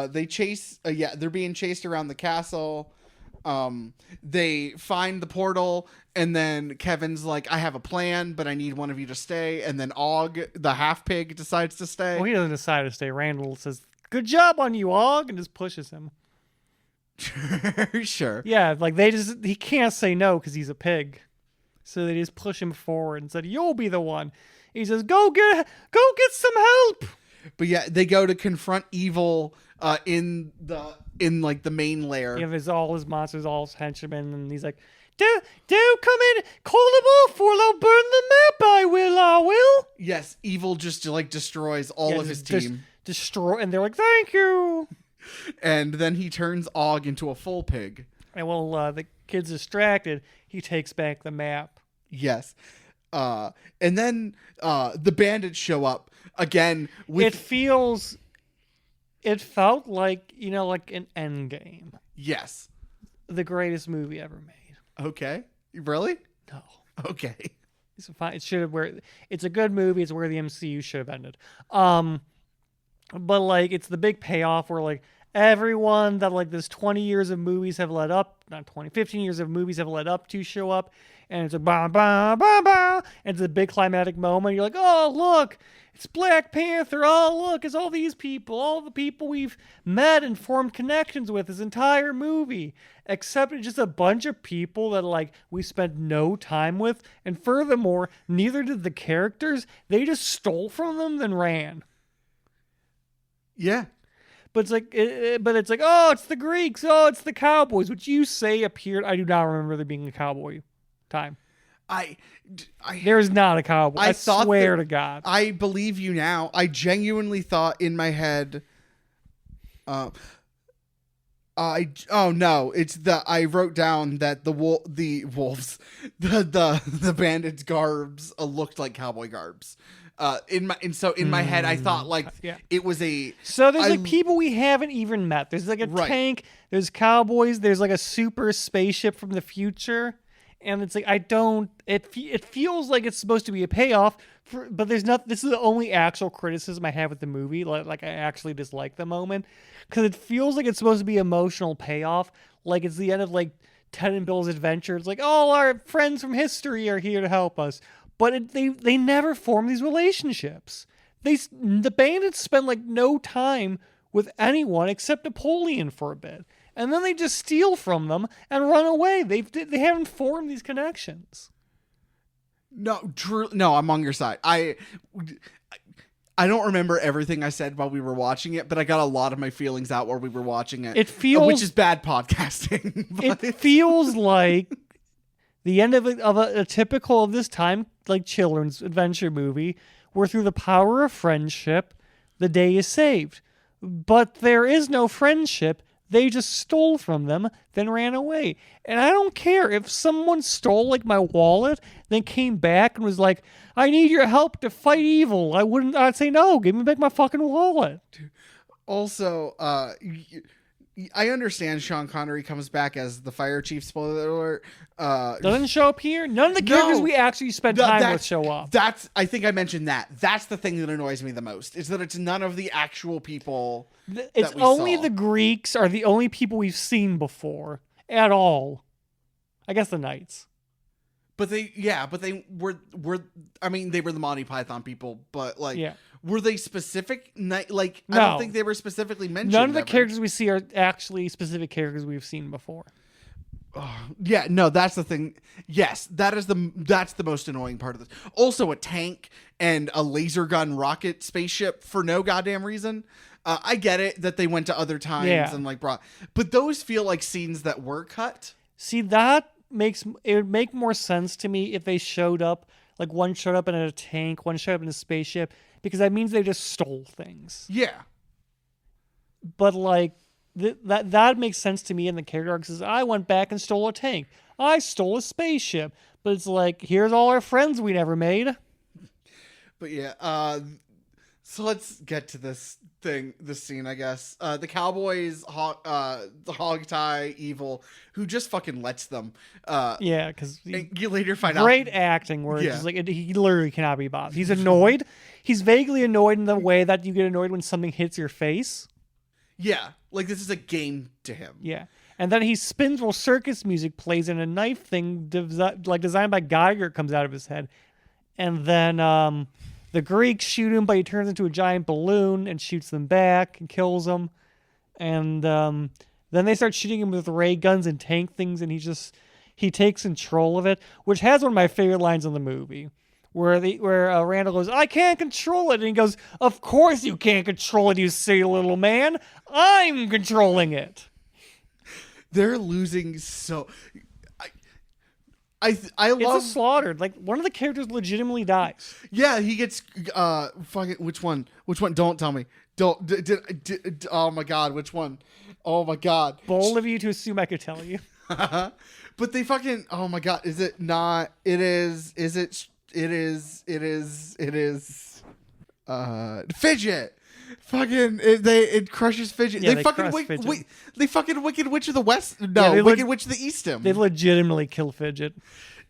They chase. They're being chased around the castle. They find the portal, and then Kevin's like, I have a plan, but I need one of you to stay. And then Og, the half pig, decides to stay. Well, he doesn't decide to stay. Randall says, good job on you, Og, and just pushes him. Sure. Yeah, like he can't say no because he's a pig. So they just push him forward and said, you'll be the one. He says, go get some help. But yeah, they go to confront Evil in like the main lair. Yeah, there's all his monsters, all his henchmen, and he's like, do come in, call them off, or I'll burn the map. I will. Yes, Evil just like destroys all of his team. Destroy, and they're like, thank you. And then he turns Og into a full pig. And while the kid's distracted, he takes back the map. Yes. And then the bandits show up again. It felt like, like an Endgame. Yes. The greatest movie ever made. Okay. Really? No. Okay. It's fine. It should have where it's a good movie. It's where the MCU should have ended. But like it's the big payoff where like everyone that like this 20 years of movies have led up, not 20, 15 years of movies have led up to show up, and it's like bah bah bah bah, and it's a big climatic moment. You're like, oh look, it's Black Panther. Oh look, it's all these people, all the people we've met and formed connections with this entire movie. Except it's just a bunch of people that like we spent no time with, and furthermore, neither did the characters. They just stole from them then ran. Yeah. But it's like, oh, it's the Greeks. Oh, it's the Cowboys, which you say appeared. I do not remember there being a cowboy time. There is not a cowboy. I swear to God. I believe you now. I genuinely thought in my head. I wrote down that the wolves, the bandits' garbs looked like cowboy garbs. In my head, I thought like it was a. So there's like people we haven't even met. There's like a tank. There's cowboys. There's like a super spaceship from the future, and it's like I don't. It feels like it's supposed to be a payoff, but there's not. This is the only actual criticism I have with the movie. Like I actually dislike the moment because it feels like it's supposed to be emotional payoff. Like it's the end of like Ted and Bill's adventure. It's like all our friends from history are here to help us. But they never form these relationships. The bandits spend like no time with anyone except Napoleon for a bit, and then they just steal from them and run away. They haven't formed these connections. No, true. No, I'm on your side. I don't remember everything I said while we were watching it, but I got a lot of my feelings out while we were watching it. It feels, which is bad podcasting. It feels like the end of a typical of this time, like children's adventure movie, where through the power of friendship, the day is saved. But there is no friendship. They just stole from them, then ran away. And I don't care if someone stole like my wallet, then came back and was like, I need your help to fight evil. I'd say no, give me back my fucking wallet. Also, I understand Sean Connery comes back as the fire chief. Spoiler alert. Doesn't show up here. None of the characters we actually spend time with show up. I think I mentioned that. That's the thing that annoys me the most. Is that it's none of the actual people. It's only the Greeks are the only people we've seen before at all. I guess the knights. But they were. I mean, they were the Monty Python people, but like. Yeah. Were they specific? Like, no. I don't think they were specifically mentioned. None of the characters we see are actually specific characters we've seen before. Yeah, no, that's the thing. Yes, that's the most annoying part of this. Also, a tank and a laser gun rocket spaceship for no goddamn reason. I get it that they went to other times and like but those feel like scenes that were cut. See, it would make more sense to me if they showed up. Like one showed up in a tank, one showed up in a spaceship, because that means they just stole things. Yeah. But like that makes sense to me in the character arc. Says I went back and stole a tank. I stole a spaceship. But it's like here's all our friends we never made. But yeah, so let's get to this scene, I guess. The Cowboys, the hog tie evil, who just fucking lets them. Yeah, because you later find out. Great acting where it's like he literally cannot be bothered. He's annoyed. He's vaguely annoyed in the way that you get annoyed when something hits your face. Yeah, like this is a game to him. Yeah. And then he spins while circus music plays and a knife thing designed by Geiger comes out of his head. And then the Greeks shoot him, but he turns into a giant balloon and shoots them back and kills them. And then they start shooting him with ray guns and tank things, and he takes control of it, which has one of my favorite lines in the movie, where Randall goes, "I can't control it," and he goes, "Of course you can't control it, you silly little man. I'm controlling it." They're losing so. I love it's a slaughter. Like one of the characters legitimately dies. Yeah, he gets fucking which one? Don't tell me. Don't. Oh my god, which one? Oh my god. Bold of you to assume I could tell you. But they fucking. Oh my god. Is it not? It is. Is it? It is. Fidget. Fucking it crushes Fidget. Yeah, they they fucking crush Fidget. they fucking Wicked Witch of the West. No, they Wicked Witch of the Eastham. They legitimately kill Fidget.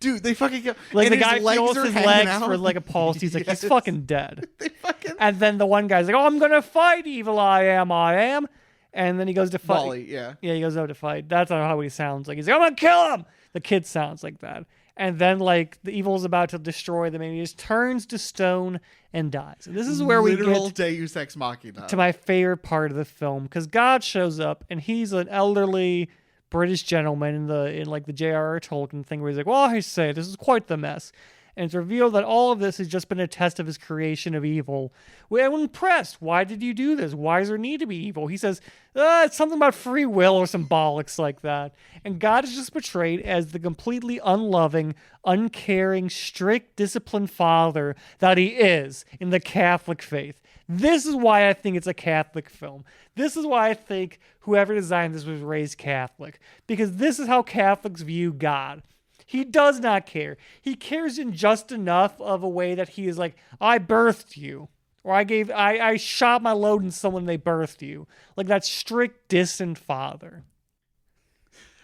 Dude, they fucking kill. Like and the guy his legs feels are his hanging legs out. for like a pulse. He's like, Yes. he's fucking dead. They fucking And then the one guy's like, oh, I'm gonna fight evil. I am. And then he goes to fight. volley. Yeah. Yeah, he goes out to fight. That's not how he sounds. Like he's like, I'm gonna kill him. The kid sounds like that. And then like the evil's about to destroy them, and he just turns to stone and dies. And this is where we Literal get Deus Ex Machina. to my favorite part of the film, because God shows up and he's an elderly British gentleman in like the J.R.R. Tolkien thing where he's like, well, I say this is quite the mess. And it's revealed that all of this has just been a test of his creation of evil. We're impressed. Why did you do this? Why does there need to be evil? He says, it's something about free will or some bollocks like that. And God is just portrayed as the completely unloving, uncaring, strict, disciplined father that he is in the Catholic faith. This is why I think it's a Catholic film. This is why I think whoever designed this was raised Catholic. Because this is how Catholics view God. He does not care. He cares in just enough of a way that he is like, I birthed you. Or I shot my load in someone, they birthed you. Like that strict, distant father.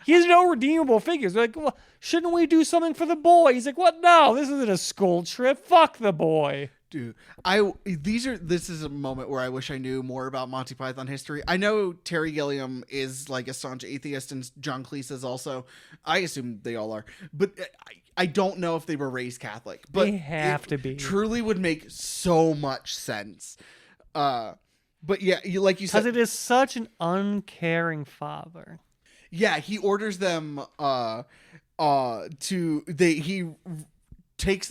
He has no redeemable figures. They're like, well, shouldn't we do something for the boy? He's like, what? No, this isn't a school trip. Fuck the boy. Dude, this is a moment where I wish I knew more about Monty Python history. I know Terry Gilliam is like a staunch atheist, and John Cleese is also. I assume they all are, but I don't know if they were raised Catholic. But They have to be. Truly would make so much sense. But yeah, like you said, Because it is such an uncaring father. yeah, he orders them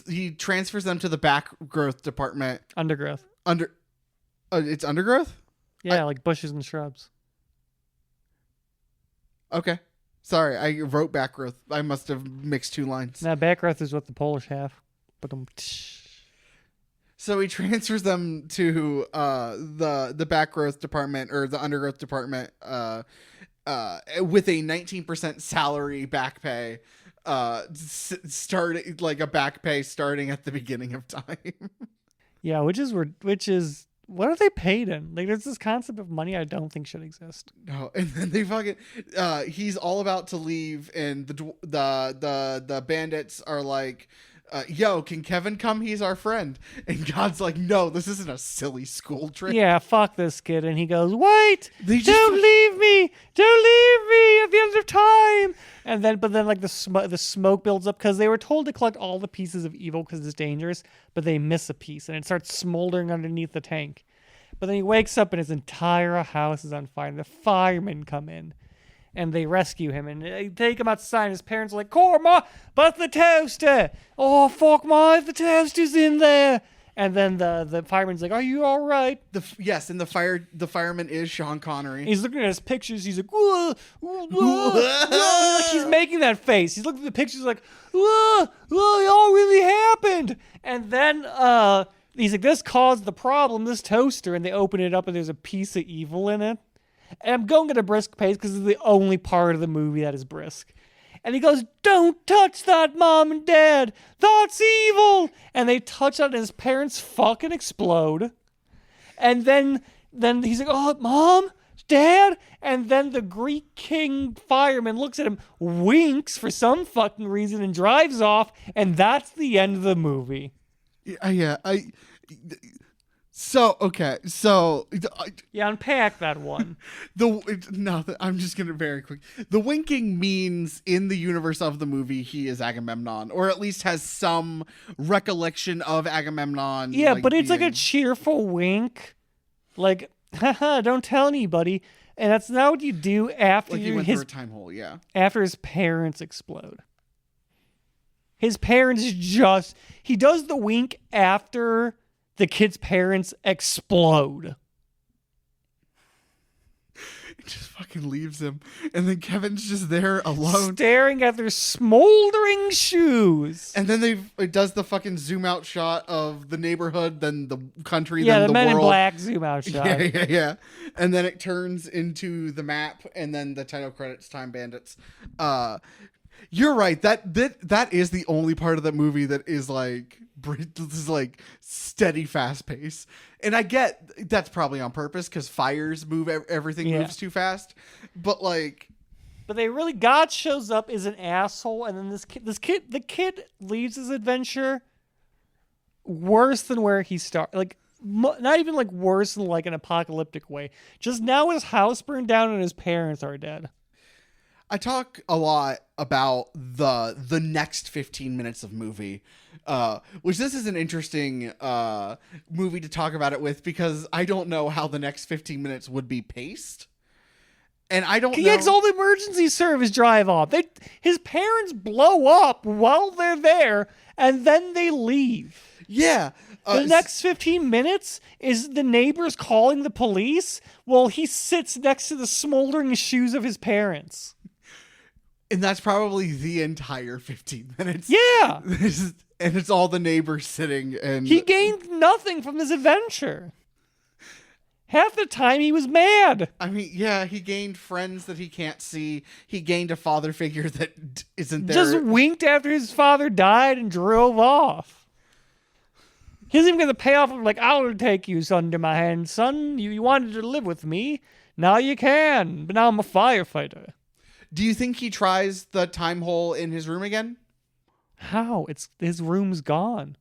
he transfers them to the back growth department. Undergrowth. It's undergrowth? Yeah, like bushes and shrubs. Okay. Sorry, I wrote back growth. I must have mixed two lines. Now, backgrowth is what the Polish have. But So he transfers them to the back growth department or the undergrowth department with a 19% salary back pay. Starting like a back pay starting at the beginning of time. Yeah, which is what are they paid in? Like, there's this concept of money I don't think should exist. No, and then they fucking he's all about to leave, and the bandits are like, yo, can Kevin come? He's our friend. And God's like, no, this isn't a silly school trip. Yeah, fuck this kid. And he goes, wait, They just- don't leave me at the end of time. And then, but then like the smoke builds up because they were told to collect all the pieces of evil because it's dangerous, but they miss a piece and it starts smoldering underneath the tank. But then he wakes up and his entire house is on fire. The firemen come in and they rescue him and they take him outside. And his parents are like, Corma, but the toaster. Oh, fuck my, the toaster's in there. And then the fireman's like, are you all right? Yes, and the fireman is Sean Connery. He's looking at his pictures. He's like, whoa, whoa, whoa. He's making that face. He's looking at the pictures like, whoa, whoa, it all really happened. And then he's like, this caused the problem, this toaster. And they open it up and there's a piece of evil in it. And I'm going at a brisk pace because it's the only part of the movie that is brisk. And he goes, don't touch that, Mom and Dad. That's evil. And they touch it and his parents fucking explode. And then he's like, oh, Mom, Dad. And then the Greek king fireman looks at him, winks for some fucking reason and drives off. And that's the end of the movie. Yeah, Yeah, unpack that one. I'm just gonna very quick. The winking means in the universe of the movie he is Agamemnon, or at least has some recollection of Agamemnon. Yeah, but it's like a cheerful wink, like, haha, don't tell anybody. And that's not what you do after like he went through a time hole. Yeah, after his parents explode. His parents he does the wink after the kid's parents explode. It just fucking leaves him, and then Kevin's just there alone, staring at their smoldering shoes. And then it does the fucking zoom out shot of the neighborhood, then the country, yeah, then the the Men world. in Black zoom out shot. Yeah. And then it turns into the map, and then the title credits, Time Bandits. You're right. That is the only part of that movie that is like steady, fast pace. And I get that's probably on purpose because fires move everything moves too fast. But like, God shows up is an asshole, and then the kid leaves his adventure worse than where he started. Like, not even like worse than like an apocalyptic way. Just now his house burned down and his parents are dead. I talk a lot about the next 15 minutes of movie, which this is an interesting movie to talk about it with because I don't know how the next 15 minutes would be paced. And I don't know. He all the emergency service drive off. His parents blow up while they're there, and then they leave. Yeah. The next 15 minutes is the neighbors calling the police while he sits next to the smoldering shoes of his parents. And that's probably the entire 15 minutes. Yeah. And it's all the neighbors sitting and... He gained nothing from this adventure. Half the time he was mad. I mean, yeah, he gained friends that he can't see. He gained a father figure that isn't there. Just winked after his father died and drove off. He doesn't even get the payoff of like, I'll take you under my hand, son. You wanted to live with me. Now you can. But now I'm a firefighter. Do you think he tries the time hole in his room again? How? His room's gone.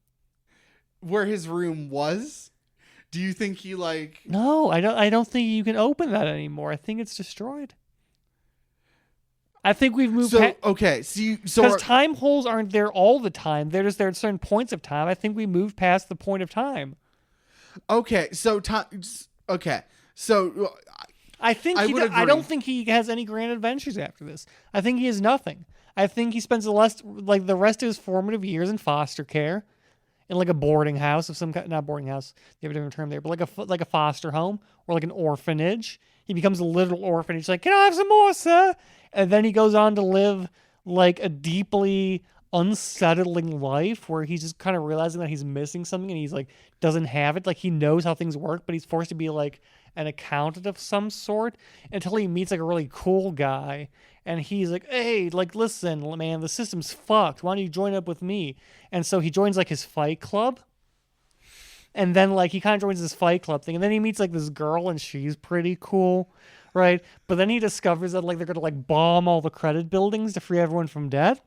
Where his room was? Do you think he like... No, I don't think you can open that anymore. I think it's destroyed. I think we've moved okay, so because time holes aren't there all the time. They're just there at certain points of time. I think we moved past the point of time. Okay, so I don't think he has any grand adventures after this. I think he has nothing. I think he spends the rest of his formative years in foster care, in like a boarding house of some kind. Not boarding house. They have a different term there, but like a foster home or like an orphanage. He becomes a literal orphanage. He's like, can I have some more, sir? And then he goes on to live like a deeply unsettling life where he's just kind of realizing that he's missing something and he's like doesn't have it. Like he knows how things work, but he's forced to be like an accountant of some sort until he meets like a really cool guy and he's like, hey, like listen, man, the system's fucked. Why don't you join up with me? And so he joins like his fight club. And then like he kind of joins this fight club thing and then he meets like this girl and she's pretty cool, right? But then he discovers that like they're gonna like bomb all the credit buildings to free everyone from debt.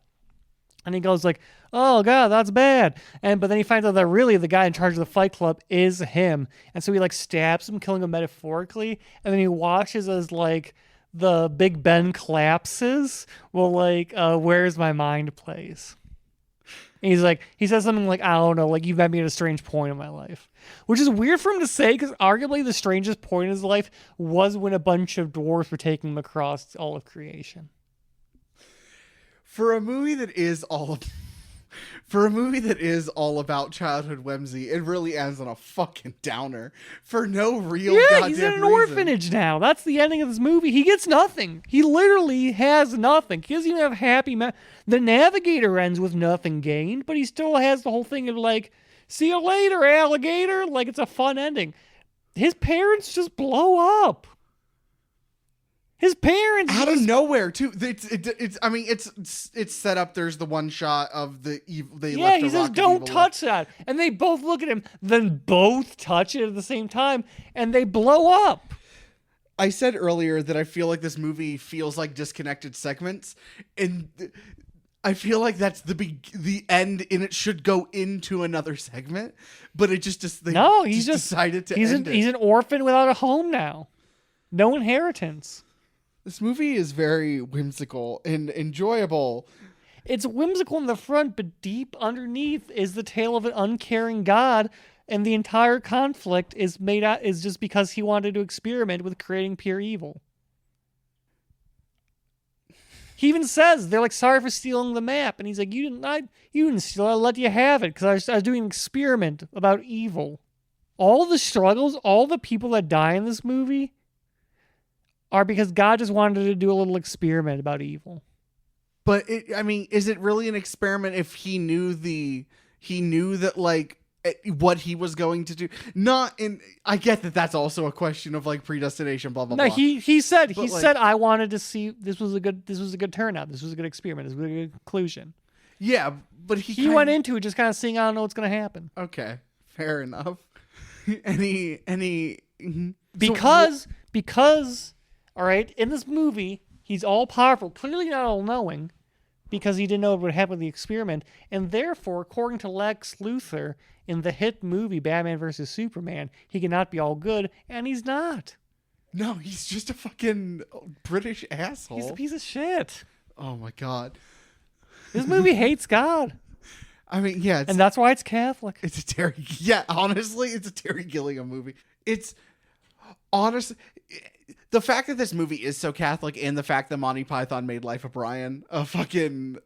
And he goes like, oh, God, that's bad. But then he finds out that really the guy in charge of the fight club is him. And so he like stabs him, killing him metaphorically. And then he watches as like the Big Ben collapses while like Where's My Mind plays. And he's like, he says something like, I don't know, like you've met me at a strange point in my life. Which is weird for him to say because arguably the strangest point in his life was when a bunch of dwarves were taking him across all of creation. For a movie that is all about childhood whimsy, it really ends on a fucking downer for no real goddamn he's in an reason. orphanage now. That's the ending of this movie. He gets nothing. He literally has nothing. He doesn't even have happy. The Navigator ends with nothing gained, but he still has the whole thing of like, see you later, alligator. Like it's a fun ending. His parents just blow up. His parents out of nowhere too. It's set up. There's the one shot of the evil. He says, "Don't touch that," and they both look at him. Then both touch it at the same time, and they blow up. I said earlier that I feel like this movie feels like disconnected segments, and I feel like that's the end, and it should go into another segment. But it just decided to end it. He's an orphan without a home now, no inheritance. This movie is very whimsical and enjoyable. It's whimsical in the front, but deep underneath is the tale of an uncaring God, and the entire conflict is just because he wanted to experiment with creating pure evil. He even says they're like sorry for stealing the map, and he's like, "You didn't steal it. I let you have it because I was doing an experiment about evil." All the struggles, all the people that die in this movie are because God just wanted to do a little experiment about evil. But is it really an experiment if he knew that like what he was going to do. Not in. I get that that's also a question of like predestination. Blah blah No, blah. he said But, like- said I wanted to see this was a good turnout. This was a good experiment. This was a good conclusion. Yeah, but he Went into it just kind of seeing I don't know what's going to happen. Okay, fair enough. any Because all right, in this movie, he's all powerful, clearly not all knowing, because he didn't know what would happen with the experiment, and therefore, according to Lex Luthor in the hit movie Batman vs Superman, he cannot be all good, and he's not. No, he's just a fucking British asshole. He's a piece of shit. Oh my god. This movie hates God, I mean, yeah, and that's why it's Catholic. it's a Terry. Yeah, honestly, it's a Terry Gilliam movie. It's honestly the fact that this movie is so Catholic, and the fact that Monty Python made Life of Brian a fucking.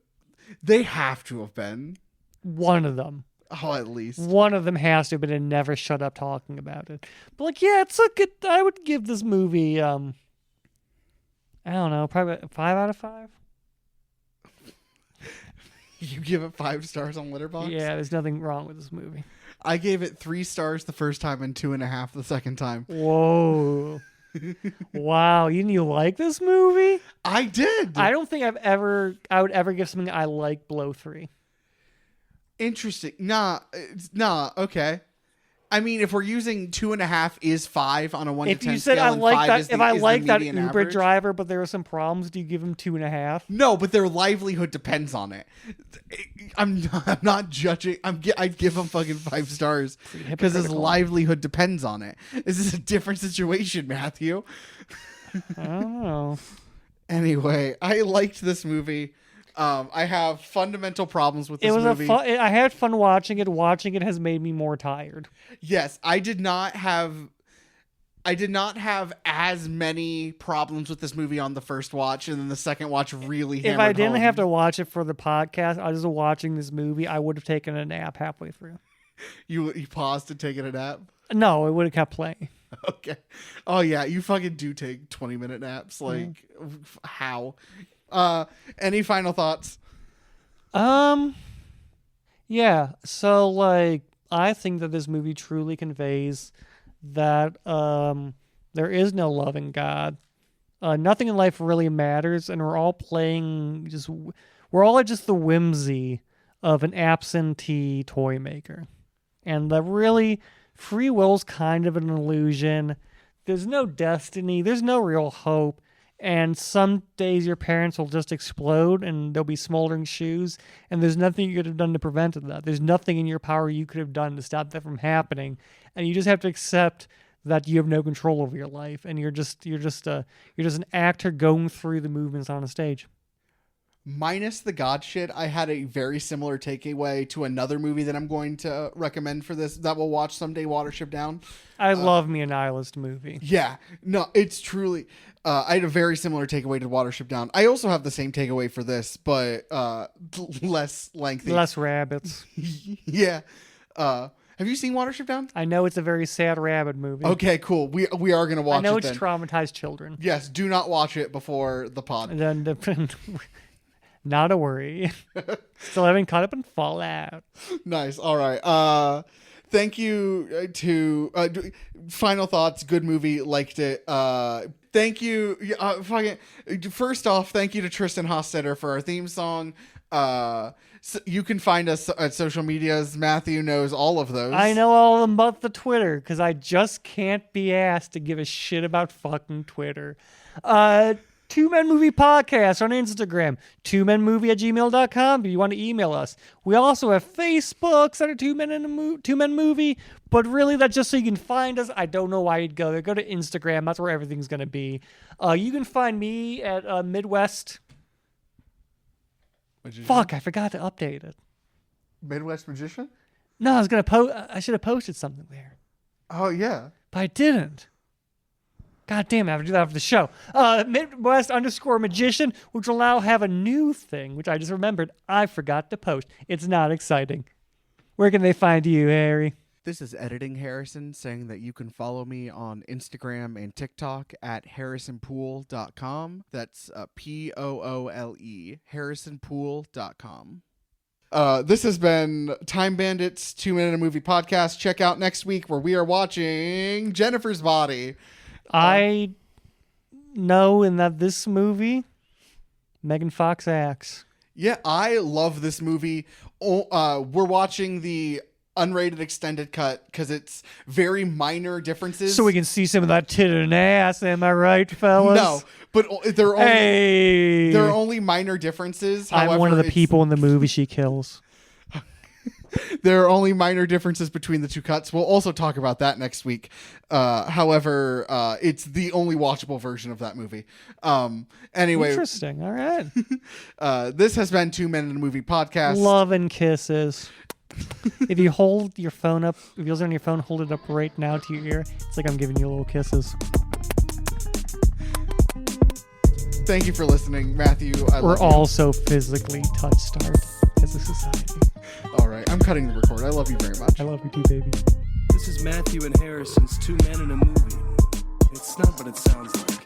They have to have been. One of them. Oh, at least. One of them has to, but it never shut up talking about it. But like, yeah, it's a good. I would give this movie, I don't know, probably 5 out of 5. You give it 5 stars on Letterboxd? Yeah, there's nothing wrong with this movie. I gave it 3 stars the first time and 2.5 the second time. Whoa. Wow, you like this movie? I did. I don't think I would ever give something I like below 3. Interesting. Nah. Okay. I mean, if we're using 2.5 is 5 on a 1 to 10 If you said scale, I and like 5 that, is if the, I is like the that median Uber average? driver, but there were some problems, do you give him 2.5? No, but their livelihood depends on it. I'm not judging. I'd give him fucking 5 stars because his hypocritical. livelihood depends on it. This is a different situation, Matthew. I don't know. Anyway, I liked this movie. I have fundamental problems with this It was movie. I had fun watching it. Watching it has made me more tired. Yes, I did not have as many problems with this movie on the first watch, and then the second watch really hammered If I didn't home. have to watch it for the podcast, I was just watching this movie, I would have taken a nap halfway through. You paused to take a nap? No, it would have kept playing. Okay. Oh yeah, you fucking do take 20-minute naps. Like, how? Any final thoughts? Yeah. So like, I think that this movie truly conveys that there is no loving God. Nothing in life really matters, and we're all at just the whimsy of an absentee toy maker, and that really free will's kind of an illusion. There's no destiny. There's no real hope. And some days your parents will just explode and there'll be smoldering shoes, and there's nothing you could have done to prevent that. There's nothing in your power you could have done to stop that from happening. And you just have to accept that you have no control over your life, and you're just an actor going through the movements on a stage. Minus the God shit, I had a very similar takeaway to another movie that I'm going to recommend for this that we'll watch someday, Watership Down. I love me a nihilist movie. Yeah, no, it's truly. I had a very similar takeaway to Watership Down. I also have the same takeaway for this, but less lengthy. Less rabbits. Yeah. Have you seen Watership Down? I know it's a very sad rabbit movie. Okay, cool. We are gonna watch it. I know it's then. traumatized children. Yes, do not watch it before the pod. And then not a worry. Still haven't caught up in Fallout. Nice. All right. Thank you to final thoughts. Good movie. Liked it. Thank you. First off, thank you to Tristan Hostetter for our theme song. So you can find us at social medias. Matthew knows all of those. I know all of them but the Twitter, because I just can't be asked to give a shit about fucking Twitter. Two Men Movie Podcast on Instagram, twomenmovie@gmail.com if you want to email us. We also have Facebooks that are Two Men Movie, but really that's just so you can find us. I don't know why you'd go there. Go to Instagram. That's where everything's going to be. You can find me at Midwest. Magician? Fuck, I forgot to update it. Midwest Magician? No, I was going to I should have posted something there, Oh, yeah. but I didn't. God damn it, I have to do that after the show. Midwest_magician, which will now have a new thing, which I just remembered I forgot to post. It's not exciting. Where can they find you, Harry? This is Editing Harrison saying that you can follow me on Instagram and TikTok at harrisonpoole.com. That's Poole, harrisonpoole.com. This has been Time Bandits 2 Minute a Movie podcast. Check out next week where we are watching Jennifer's Body. I know in that this movie, Megan Fox acts. Yeah, I love this movie. We're watching the unrated extended cut because it's very minor differences. So we can see some of that tit and ass. Am I right, fellas? No, but there are only minor differences. I'm However, one of the it's- people in the movie she kills. There are only minor differences between the two cuts. We'll also talk about that next week. However, it's the only watchable version of that movie. Anyway, Interesting. All right. this has been 2 Men in a Movie podcast. Love and kisses. If you hold your phone up, if you're on your phone, hold it up right now to your ear. It's like I'm giving you little kisses. Thank you for listening, Matthew. We're all so physically touch-starved as a society. All right, I'm cutting the record. I love you very much. I love you too, baby. This is Matthew and Harrison's 2 Men in a Movie. It's not what it sounds like.